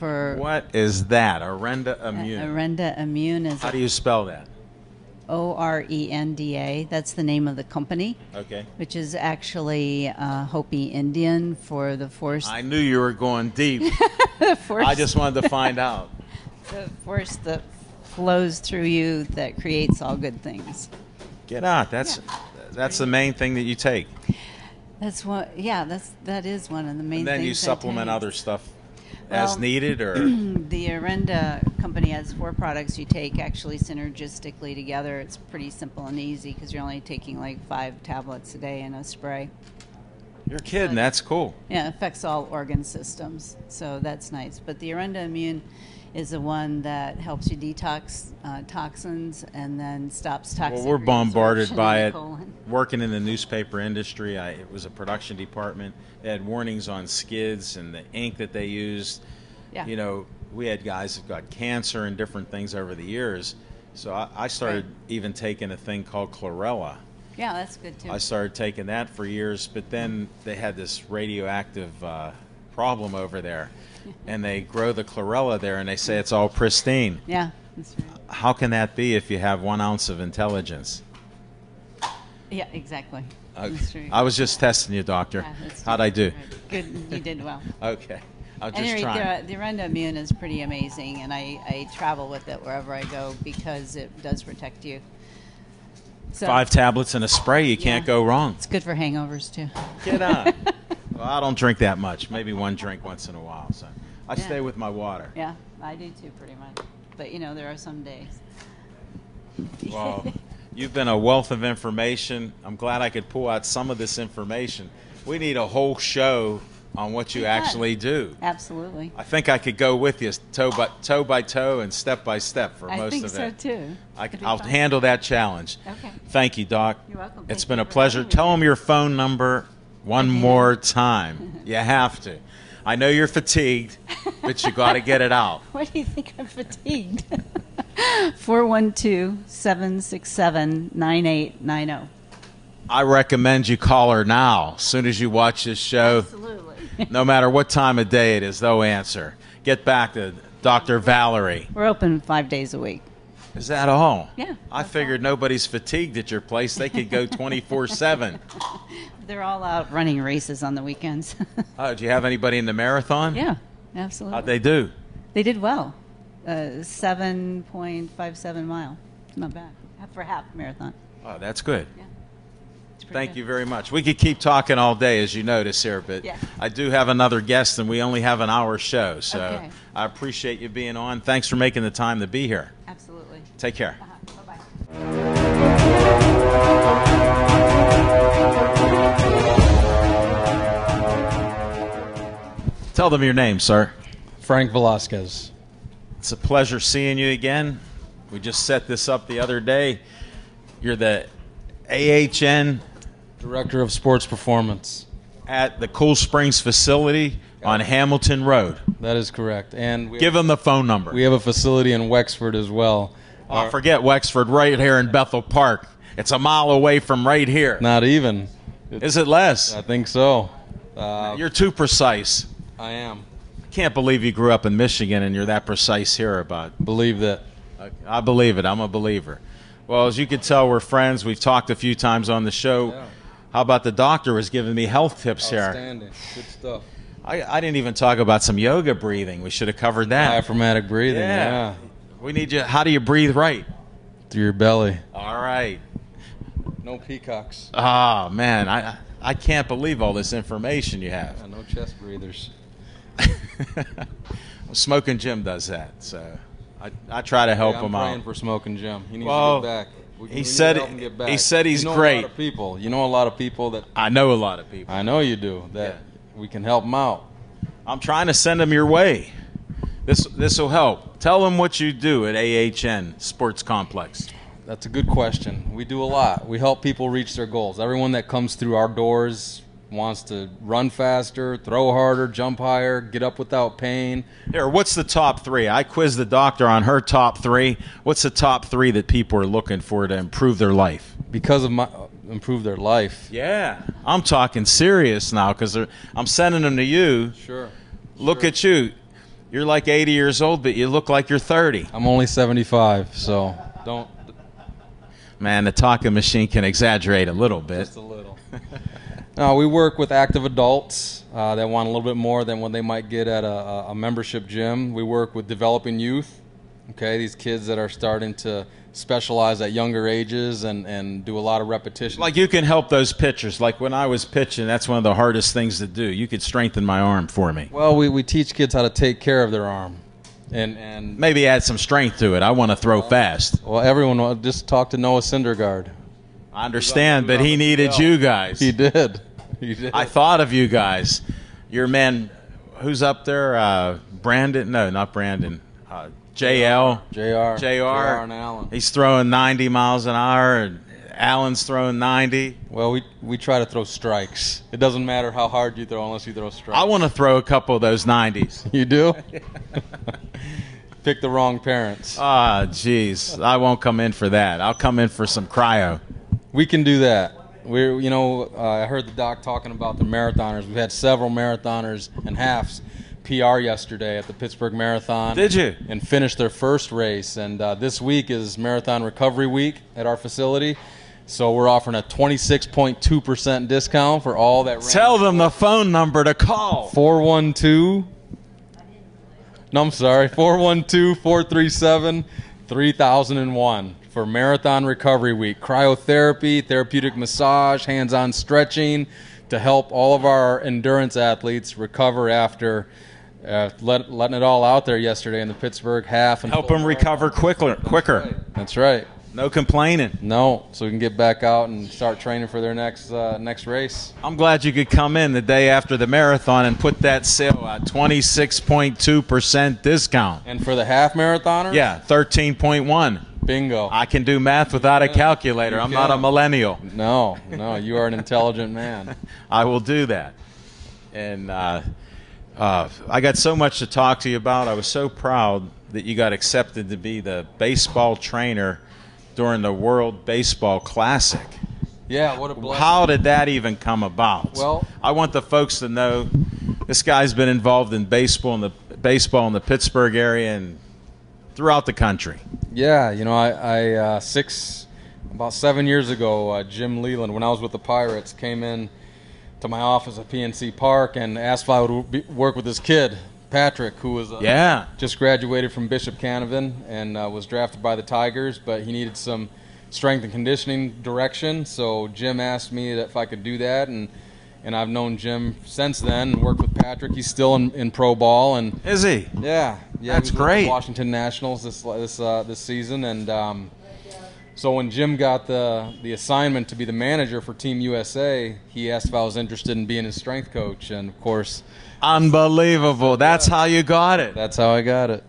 for What is that? Arenda Immune. Arenda Immune is How do you spell that? ORENDA. That's the name of the company, Okay. which is actually Hopi Indian for the force. I knew you were going deep. the force, I just wanted to find out. the force that flows through you that creates all good things. Get out. That's the main thing that you take. That's what. Yeah, that is one of the main. And then things you I supplement take. other stuff as Well, needed, or The Arenda company has 4 products you take actually synergistically together. It's pretty simple and easy because you're only taking like 5 tablets a day in a spray. you're kidding. That's cool. Yeah, it affects all organ systems, so that's nice. But the Arenda Immune is the one that helps you detox toxins and then stops toxic Well, we're bombarded reabsorption by in it. the colon. Working in the newspaper industry, it was a production department. They had warnings on skids and the ink that they used. Yeah. You know, we had guys that got cancer and different things over the years. So I started Right. even taking a thing called chlorella. Yeah, that's good too. I started taking that for years, but then they had this radioactive problem over there. And they grow the chlorella there, and they say it's all pristine. Yeah, that's right. How can that be if you have 1 ounce of intelligence? Yeah, exactly. Okay. That's true. I was just testing you, doctor. Yeah, that's How'd I do? Good, you did well. Okay. I was just Anyway, trying. the Arenda Immune is pretty amazing, and I travel with it wherever I go because it does protect you. So 5 tablets and a spray, you can't Yeah. go wrong. it's good for hangovers too. Get on. Well, I don't drink that much. Maybe 1 drink once in a while. So I Yeah. stay with my water. Yeah, I do too, pretty much. But there are some days. Well, you've been a wealth of information. I'm glad I could pull out some of this information. We need a whole show on what you We can. actually do. Absolutely. I think I could go with you toe by toe and step by step for I most think of so it. too. It'd be I'll fun. handle that challenge. Okay. Thank you, Doc. You're welcome. It's Thank been you a for pleasure. having me. Tell them your phone number one more time. You have to. I know you're fatigued. but you got to get it out. Why do you think I'm fatigued? 412-767-9890. I recommend you call her now. As soon as you watch this show, Absolutely. no matter what time of day it is, they'll answer. Get back to Dr. Valerie. We're open 5 days a week. Is that all? Yeah. I figured nobody's fatigued at your place. They could go 24/7. They're all out running races on the weekends. Oh, do you have anybody in the marathon? Yeah, absolutely. How'd they do? They did well. 7.57 mile. Not bad. For half marathon. Oh, that's good. Yeah. It's pretty Thank good. you very much. We could keep talking all day, as you notice here, but Yeah. I do have another guest, and we only have an hour show. So Okay. I appreciate you being on. Thanks for making the time to be here. Absolutely. Take care. Bye-bye. Tell them your name, sir. Frank Velasquez. It's a pleasure seeing you again. We just set this up the other day. You're the AHN Director of Sports Performance. at the Cool Springs facility on Hamilton Road. That is correct. And Give them the phone number. we have a facility in Wexford as well. Oh, forget Wexford, right here in Bethel Park. It's a mile away from right here. Not even. Is it less? I think so. You're too precise. I am. I can't believe you grew up in Michigan and you're that precise here about. Believe that. I believe it. I'm a believer. Well, as you can tell, we're friends. We've talked a few times on the show. Yeah. How about the doctor was giving me health tips here? Outstanding. Good stuff. I didn't even talk about some yoga breathing. We should have covered that. Diaphragmatic breathing. Yeah. Yeah. We need you. How do you breathe right? Through your belly. All right. No peacocks. Oh, man. I can't believe all this information you have. Yeah, no chest breathers. Smoking Jim does that, so I try to help Yeah, him I'm praying out. for Smoking Jim. He needs Well, to get back. We he need to said- help him get back. he said he's you know great. A lot of people. You know a lot of people that I know a lot of people. I know you do that we can help them out. I'm trying to send them your way. This will help. Tell them what you do at AHN Sports Complex. That's a good question. We do a lot. We help people reach their goals. Everyone that comes through our doors wants to run faster, throw harder, jump higher, get up without pain. Here, what's the top three? I quizzed the doctor on her top three. What's the top three that people are looking for to improve their life? Because of my improve their life. Yeah, I'm talking serious now because I'm sending them to you. Sure. Look at you. You're like 80 years old, but you look like you're 30. I'm only 75, so don't Man, the talking machine can exaggerate a little bit. just a little. No, we work with active adults that want a little bit more than what they might get at a membership gym. We work with developing youth, okay, these kids that are starting to specialize at younger ages and do a lot of repetition. Like you can help those pitchers. Like when I was pitching, that's one of the hardest things to do. You could strengthen my arm for me. Well, we teach kids how to take care of their arm. And Maybe add some strength to it. I want to throw fast. well, everyone just talk to Noah Syndergaard. I understand, but he needed you guys. He did. He did. I thought of you guys. Your man, who's up there? Brandon? No, not Brandon. JL. JR. JR. and Allen. He's throwing 90 miles an hour, and Allen's throwing 90. Well, we try to throw strikes. It doesn't matter how hard you throw unless you throw strikes. I want to throw a couple of those 90s. You do? Pick the wrong parents. Ah, jeez. I won't come in for that. I'll come in for some cryo. We can do that. I heard the doc talking about the marathoners. We've had several marathoners and halves PR yesterday at the Pittsburgh Marathon. Did you? And finished their first race. And this week is Marathon Recovery Week at our facility. So we're offering a 26.2% discount for all that ran. Tell them the phone number to call. 412-437-3001 for Marathon Recovery Week. Cryotherapy, therapeutic massage, hands-on stretching to help all of our endurance athletes recover after letting it all out there yesterday in the Pittsburgh half. And Help them recover quicker. That's right. No complaining. No, so we can get back out and start training for their next race. I'm glad you could come in the day after the marathon and put that sale at 26.2% discount. And for the half marathoner? Yeah, 13.1. Bingo. I can do math without a calculator. You I'm not a can. millennial. No, you are an intelligent man. I will do that. And I got so much to talk to you about. I was so proud that you got accepted to be the baseball trainer during the World Baseball Classic. Yeah, what a blessing. How did that even come about? Well, I want the folks to know this guy's been involved in baseball in the Pittsburgh area and throughout the country. yeah, you know, about 7 years ago, Jim Leland, when I was with the Pirates, came in to my office at PNC Park and asked if I would work with this kid, Patrick, who was just graduated from Bishop Canavan and was drafted by the Tigers, but he needed some strength and conditioning direction. So Jim asked me if I could do that, and I've known Jim since then and worked with Patrick. He's still in pro ball. And is he? Yeah. That's he was great. With the Washington Nationals this season, and so when Jim got the assignment to be the manager for Team USA, he asked if I was interested in being his strength coach, and of course, unbelievable. That's how you got it. that's how I got it.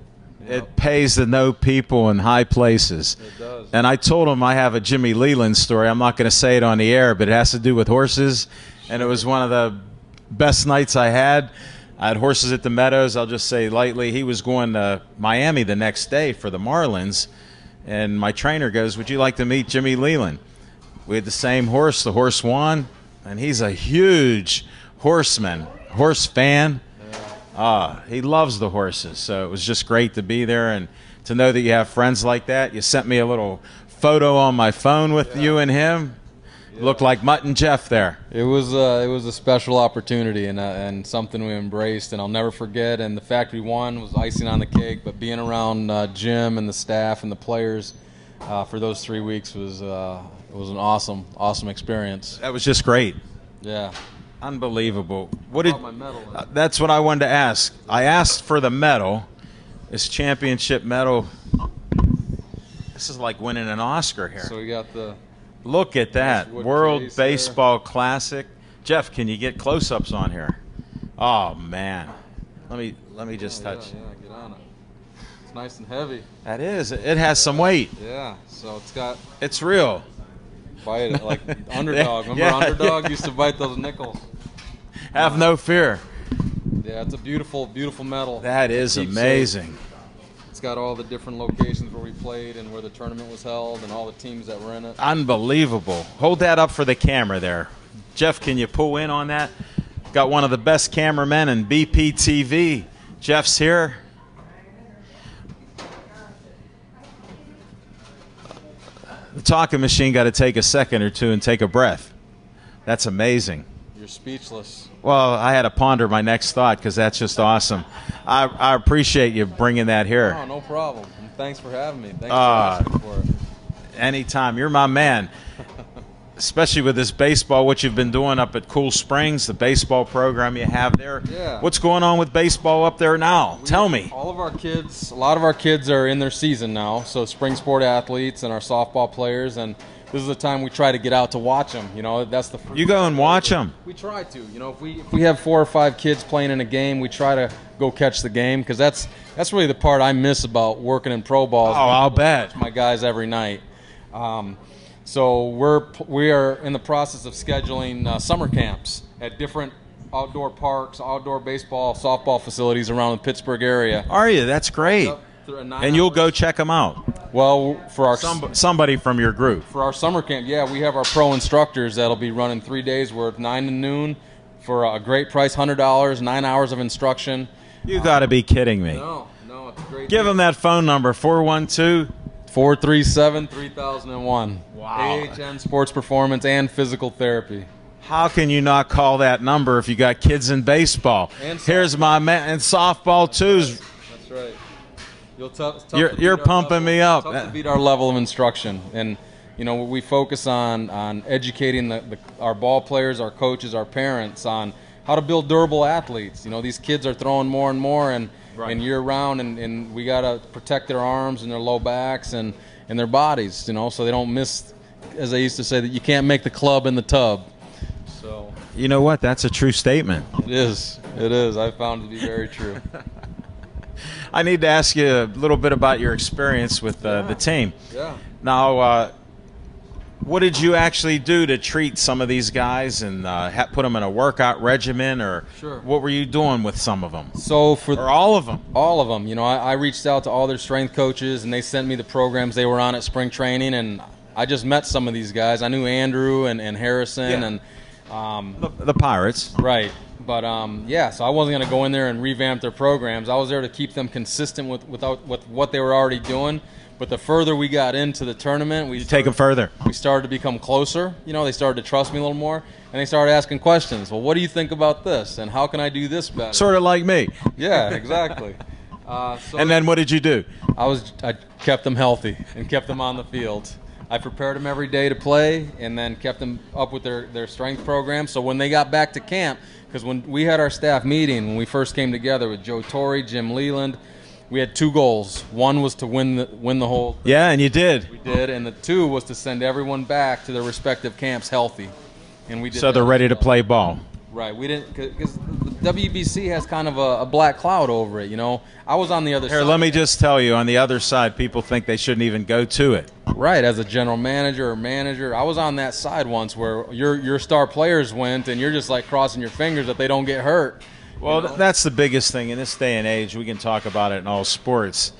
It pays to know people in high places. It does. And I told him I have a Jimmy Leland story. I'm not going to say it on the air, but it has to do with horses. And it was one of the best nights I had. I had horses at the Meadows. I'll just say lightly, he was going to Miami the next day for the Marlins. And my trainer goes, "Would you like to meet Jimmy Leland?" We had the same horse. The horse won. And he's a huge horse fan. He loves the horses. So it was just great to be there and to know that you have friends like that. You sent me a little photo on my phone with you and him. Looked like Mutt and Jeff there. It was a special opportunity and something we embraced, and I'll never forget. And the fact we won was icing on the cake. But being around Jim and the staff and the players for those 3 weeks was an awesome experience. That was just great. Yeah. Unbelievable. What I did? brought my medal in. That's what I wanted to ask. I asked for the medal, this championship medal. This is like winning an Oscar here. So we got the. Look at that. Wood World case there. Baseball Classic. Jeff, can you get close-ups on here? Oh man. Let me just touch. Yeah, get on it. It's nice and heavy. That is. It has some weight. Yeah. So It's real. bite it like Underdog. Remember Yeah, Underdog yeah. used to bite those nickels. Have no fear. Yeah, it's a beautiful medal. That is Keepsake. amazing. It's got all the different locations where we played and where the tournament was held and all the teams that were in it. Unbelievable. Hold that up for the camera there. Jeff, can you pull in on that? Got one of the best cameramen in BPTV. Jeff's here. The talking machine got to take a second or two and take a breath. That's amazing. You're speechless. Well, I had to ponder my next thought because that's just awesome. I appreciate you bringing that here. Oh, no problem. And thanks for having me. Thanks for asking for it. Anytime. You're my man. Especially with this baseball, what you've been doing up at Cool Springs, the baseball program you have there. Yeah. What's going on with baseball up there now? Tell me. All of our kids, a lot of our kids are in their season now, so spring sport athletes and our softball players, and this is the time we try to get out to watch them. You know, that's the first. You go and watch them. We try to. You know, if we have 4 or 5 kids playing in a game, we try to go catch the game because that's really the part I miss about working in pro ball. Oh, I'll bet. My guys every night. So we are in the process of scheduling summer camps at different outdoor parks, outdoor baseball, softball facilities around the Pittsburgh area. Are you? That's great. And you'll go check them out. Well, for our somebody from your group. For our summer camp, yeah, we have our pro instructors that'll be running 3 days worth, 9 to noon, for a great price, $100, 9 hours of instruction. You got to be kidding me. No, it's a great. Give them that phone number, 412. 437-3001. Wow. AHN Sports Performance and Physical Therapy. How can you not call that number if you got kids in baseball? And softball. Here's my man, and softball too. That's right. You're pumping me up. Tough to beat our level of instruction, and you know we focus on educating our ball players, our coaches, our parents on how to build durable athletes. You know, these kids are throwing more and more, and year round, and we gotta protect their arms and their low backs and their bodies. You know, so they don't miss. As I used to say, that you can't make the club in the tub. So you know what? That's a true statement. It is. It is. I found it to be very true. I need to ask you a little bit about your experience with the team. Yeah. Now, What did you actually do to treat some of these guys and put them in a workout regimen, or Sure. what were you doing with some of them? So for Or all of them? all of them, you know, I reached out to all their strength coaches, and they sent me the programs they were on at spring training, and I just met some of these guys. I knew Andrew and Harrison, Yeah. and The Pirates. right. But yeah, so I wasn't going to go in there and revamp their programs. I was there to keep them consistent with what they were already doing. But the further we got into the tournament, You take them further. we started to become closer. You know, they started to trust me a little more, and they started asking questions. Well, what do you think about this, and how can I do this better? Sort of like me. Yeah, exactly. So And then what did you do? I kept them healthy and kept them on the field. I prepared them every day to play, and then kept them up with their strength program. So when they got back to camp, because when we had our staff meeting, when we first came together with Joe Torre, Jim Leland, we had 2 goals. One was to win the whole. Yeah, and you did. We did, and the 2 was to send everyone back to their respective camps healthy, and we did. So they're that ready as to well. play ball. Right, we didn't, because the WBC has kind of a black cloud over it. You know, I was on the other Here, side. let me just tell you, on the other side, people think they shouldn't even go to it. Right, as a general manager or manager, I was on that side once where your star players went, and you're just like crossing your fingers that they don't get hurt. Well, You know? that's the biggest thing in this day and age. We can talk about it in all sports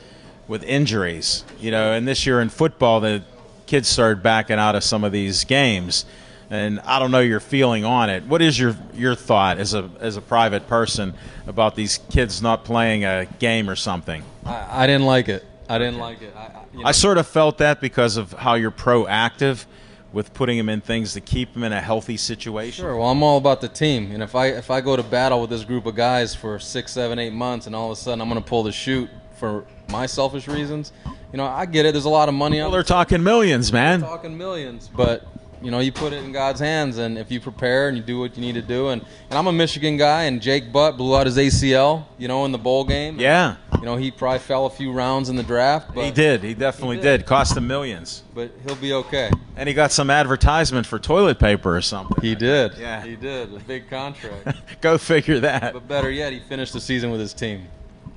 with injuries. You know, and this year in football, the kids started backing out of some of these games. And I don't know your feeling on it. What is your thought as a private person about these kids not playing a game or something? I didn't like it. I didn't like it. You know, I sort of felt that because of how you're proactive with putting them in things to keep them in a healthy situation. Sure. Well, I'm all about the team, and if I go to battle with this group of guys for 6, 7, 8 months, and all of a sudden I'm going to pull the chute for my selfish reasons, you know, I get it. There's a lot of money Well, out they're talking millions, man. talking millions, but you know, you put it in God's hands, and if you prepare and you do what you need to do, and I'm a Michigan guy, and Jake Butt blew out his ACL, you know, in the bowl game. Yeah, You know, he probably fell a few rounds in the draft, but he did. He definitely He did. did. Cost him millions. But he'll be okay. And he got some advertisement for toilet paper or something. He did. Yeah. He did. A big contract. Go figure that. But better yet, he finished the season with his team.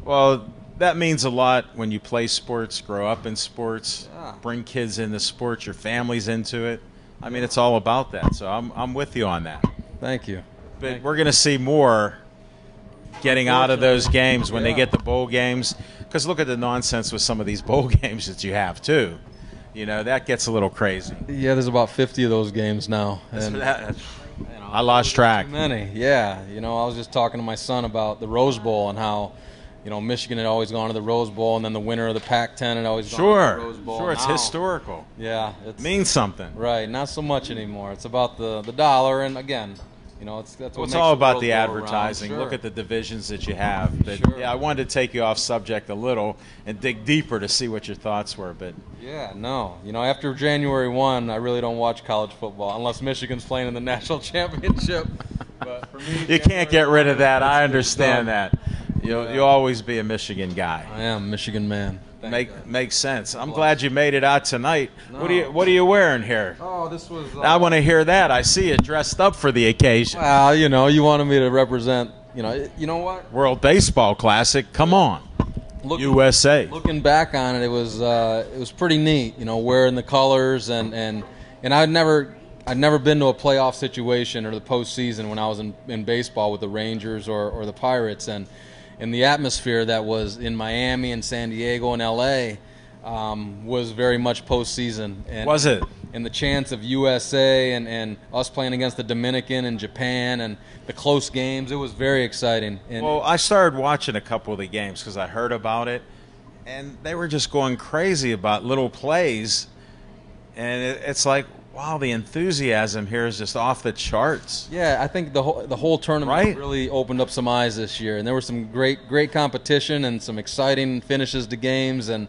Well, that means a lot when you play sports, grow up in sports, Yeah. bring kids into sports, your family's into it. I mean, it's all about that. So I'm with you on that. Thank you. But we're going to see more getting out of those games when they Yeah. get the bowl games. Because look at the nonsense with some of these bowl games that you have, too. You know, that gets a little crazy. Yeah, there's about 50 of those games now. And, I lost track. Too many. Yeah. You know, I was just talking to my son about the Rose Bowl and how, you know, Michigan had always gone to the Rose Bowl, and then the winner of the Pac-10 had always gone to Sure. the Rose Bowl. Sure, it's Now- historical. Yeah. It Means something. Right. Not so much anymore. It's about the dollar, and again, you know, that's what Well, it's makes all the about world the go around. advertising. Sure. Look at the divisions that you have. But Sure. yeah, I wanted to take you off subject a little and dig deeper to see what your thoughts were. But Yeah, no. You know, after January 1, I really don't watch college football unless Michigan's playing in the national championship. But for me, you can't get rid of that. I it's understand done. that. You'll always be a Michigan guy. I am a Michigan man. Thank God. Makes sense. I'm glad you made it out tonight. No. What are you wearing here? Oh, this was. I want to hear that. I see you dressed up for the occasion. Well, you know, you wanted me to represent. You know what? World Baseball Classic. Come on, USA. Looking back on it, it was pretty neat. You know, wearing the colors and I'd never been to a playoff situation or the postseason when I was in baseball with the Rangers or the Pirates, and the atmosphere that was in Miami and San Diego and LA was very much postseason. And, Was it? And the chance of USA and us playing against the Dominican and Japan and the close games, it was very exciting. And Well, I started watching a couple of the games because I heard about it, and they were just going crazy about little plays, and it's like, wow, the enthusiasm here is just off the charts. yeah, I think the whole tournament Right. really opened up some eyes this year, and there was some great competition and some exciting finishes to games, and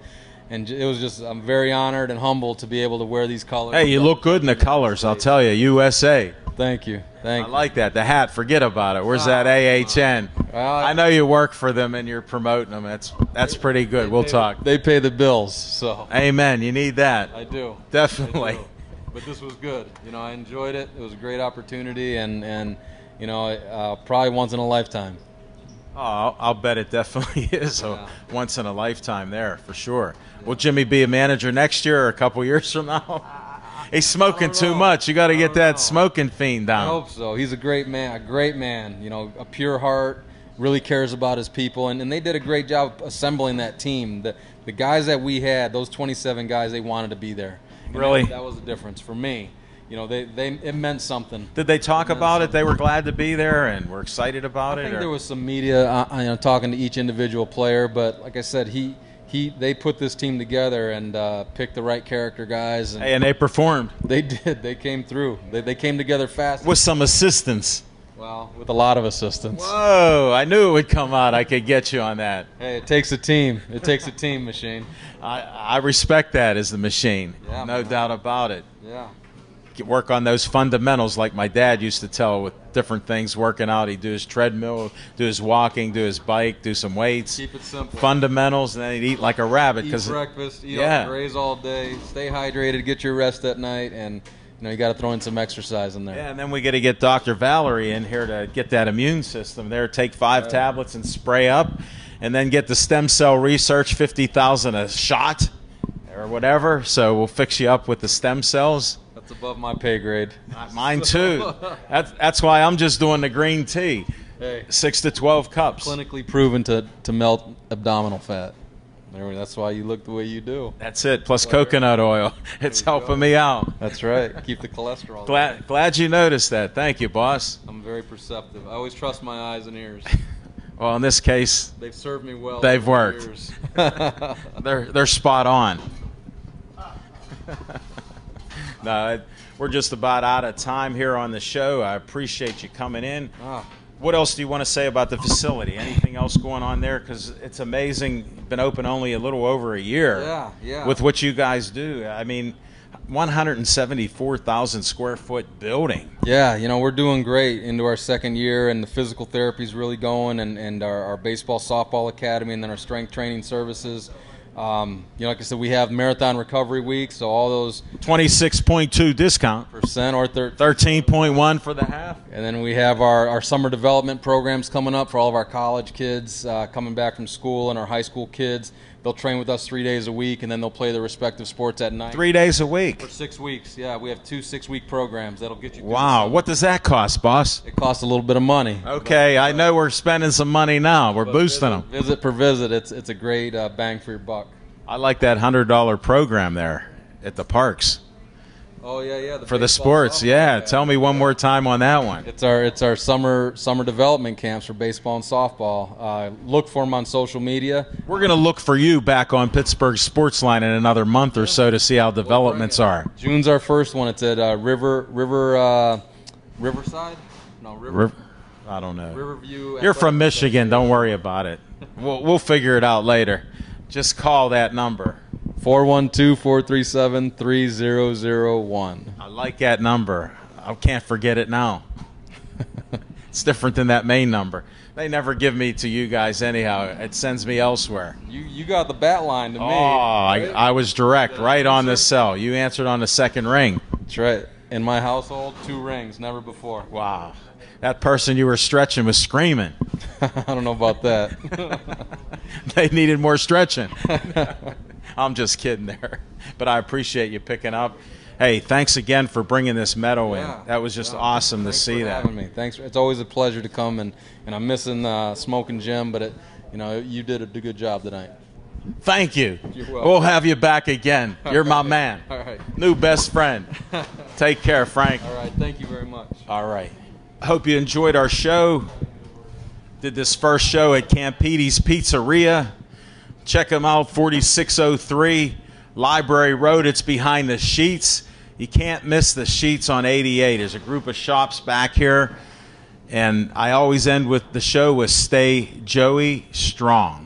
it was just, I'm very honored and humbled to be able to wear these colors. Hey, you look good in the colors, I'll tell you. USA. Thank you. I like that. The hat, forget about it. Where's that AHN? I know you work for them and you're promoting them. That's pretty good. We'll talk. They pay the bills, so Amen. You need that. I do. Definitely. I do. But this was good. You know, I enjoyed it. It was a great opportunity, and you know, probably once in a lifetime. Oh, I'll bet it definitely is a Yeah. once in a lifetime there for sure. Will Jimmy be a manager next year or a couple years from now? He's smoking too know. much. You got to I get don't that know. smoking fiend I down. hope so. He's a great man. You know, a pure heart, really cares about his people, and they did a great job assembling that team. The guys that we had, those 27 guys, they wanted to be there. And Really? that was the difference for me. You know, it meant something. Did they talk about it? They were glad to be there and were excited about I it? think or- there was some media, you know, talking to each individual player, but like I said, they put this team together and picked the right character guys, and Hey, and they performed they did. They came through. They came together fast. with some assistance. Well, with a lot of assistance. Whoa, I knew it would come out. I could get you on that. Hey, it takes a team. It takes a team, Machine. I respect that as the machine. Yeah, No man. doubt about it. Yeah. Work on those fundamentals like my dad used to tell with different things working out. He'd do his treadmill, do his walking, do his bike, do some weights. Keep it simple. Fundamentals, and then he'd eat like a rabbit. Eat breakfast, eat yeah. graze all day, stay hydrated, get your rest at night, and you know you got to throw in some exercise in there. Yeah, and then we got to get Dr. Valerie in here to get that immune system there. Take 5 tablets and spray up, and then get the stem cell research, 50,000 a shot or whatever. So we'll fix you up with the stem cells. That's above my pay grade. Mine too. That's why I'm just doing the green tea. Hey, 6 to 12 cups. clinically proven to melt abdominal fat. That's why you look the way you do. That's it. Plus coconut oil. It's helping me out. That's right. Keep the cholesterol. Glad you noticed that. Thank you, boss. I'm very perceptive. I always trust my eyes and ears. Well, in this case, They've served me well. They've over the worked. years. they're spot on. No, we're just about out of time here on the show. I appreciate you coming in. Ah, What else do you want to say about the facility? Anything else going on there? Because it's amazing. Been open only a little over a year. Yeah. With what you guys do, I mean, 174,000 square foot building. Yeah, you know, we're doing great into our second year, and the physical therapy is really going, and our baseball, softball academy, and then our strength training services. You know, like I said, we have marathon recovery week, so all those 26.2 discount. percent or 13.1 for the half. and then we have our summer development programs coming up for all of our college kids coming back from school, and our high school kids. They'll train with us 3 days a week, and then they'll play their respective sports at night. 3 days a week. For 6 weeks, yeah. We have 2 6-week programs that'll get you. through Wow. the What does that cost, boss? It costs a little bit of money. Okay, I know we're spending some money now. We're boosting them. Visit per visit. It's a great bang for your buck. I like that $100 program there at the parks Oh yeah. for the baseball, sports. softball, Yeah, tell me one more time on that one. It's our summer development camps for baseball and softball. Look for them on social media. We're going to look for you back on Pittsburgh Sportsline in another month or so to see how developments are. June's our first one. It's at Riverside. No, I don't know. Riverview. You're from Athletic Michigan. Don't worry about it. We'll figure it out later. Just call that number. 412-437-3001. I like that number. I can't forget it now. It's different than that main number. They never give me to you guys anyhow. It sends me elsewhere. You got the bat line to me. Oh, I was direct, right on the cell. You answered on the second ring. That's right. In my household, 2 rings, never before. Wow. That person you were stretching was screaming. I don't know about that. They needed more stretching. I'm just kidding there. But I appreciate you picking up. Hey, thanks again for bringing this medal in. That was just awesome to see for that. having me. Thanks. It's always a pleasure to come, and I'm missing Smoking Jim, but you did a good job tonight. Thank you. You're welcome. We'll have you back again. You're my man. All right. New best friend. Take care, Frank. All right. Thank you very much. All right. I hope you enjoyed our show. Did this first show at Campiti's Pizzeria. Check them out, 4603 Library Road. It's behind the Sheets. You can't miss the Sheets on 88. There's a group of shops back here. And I always end with the show with Stay Joey Strong.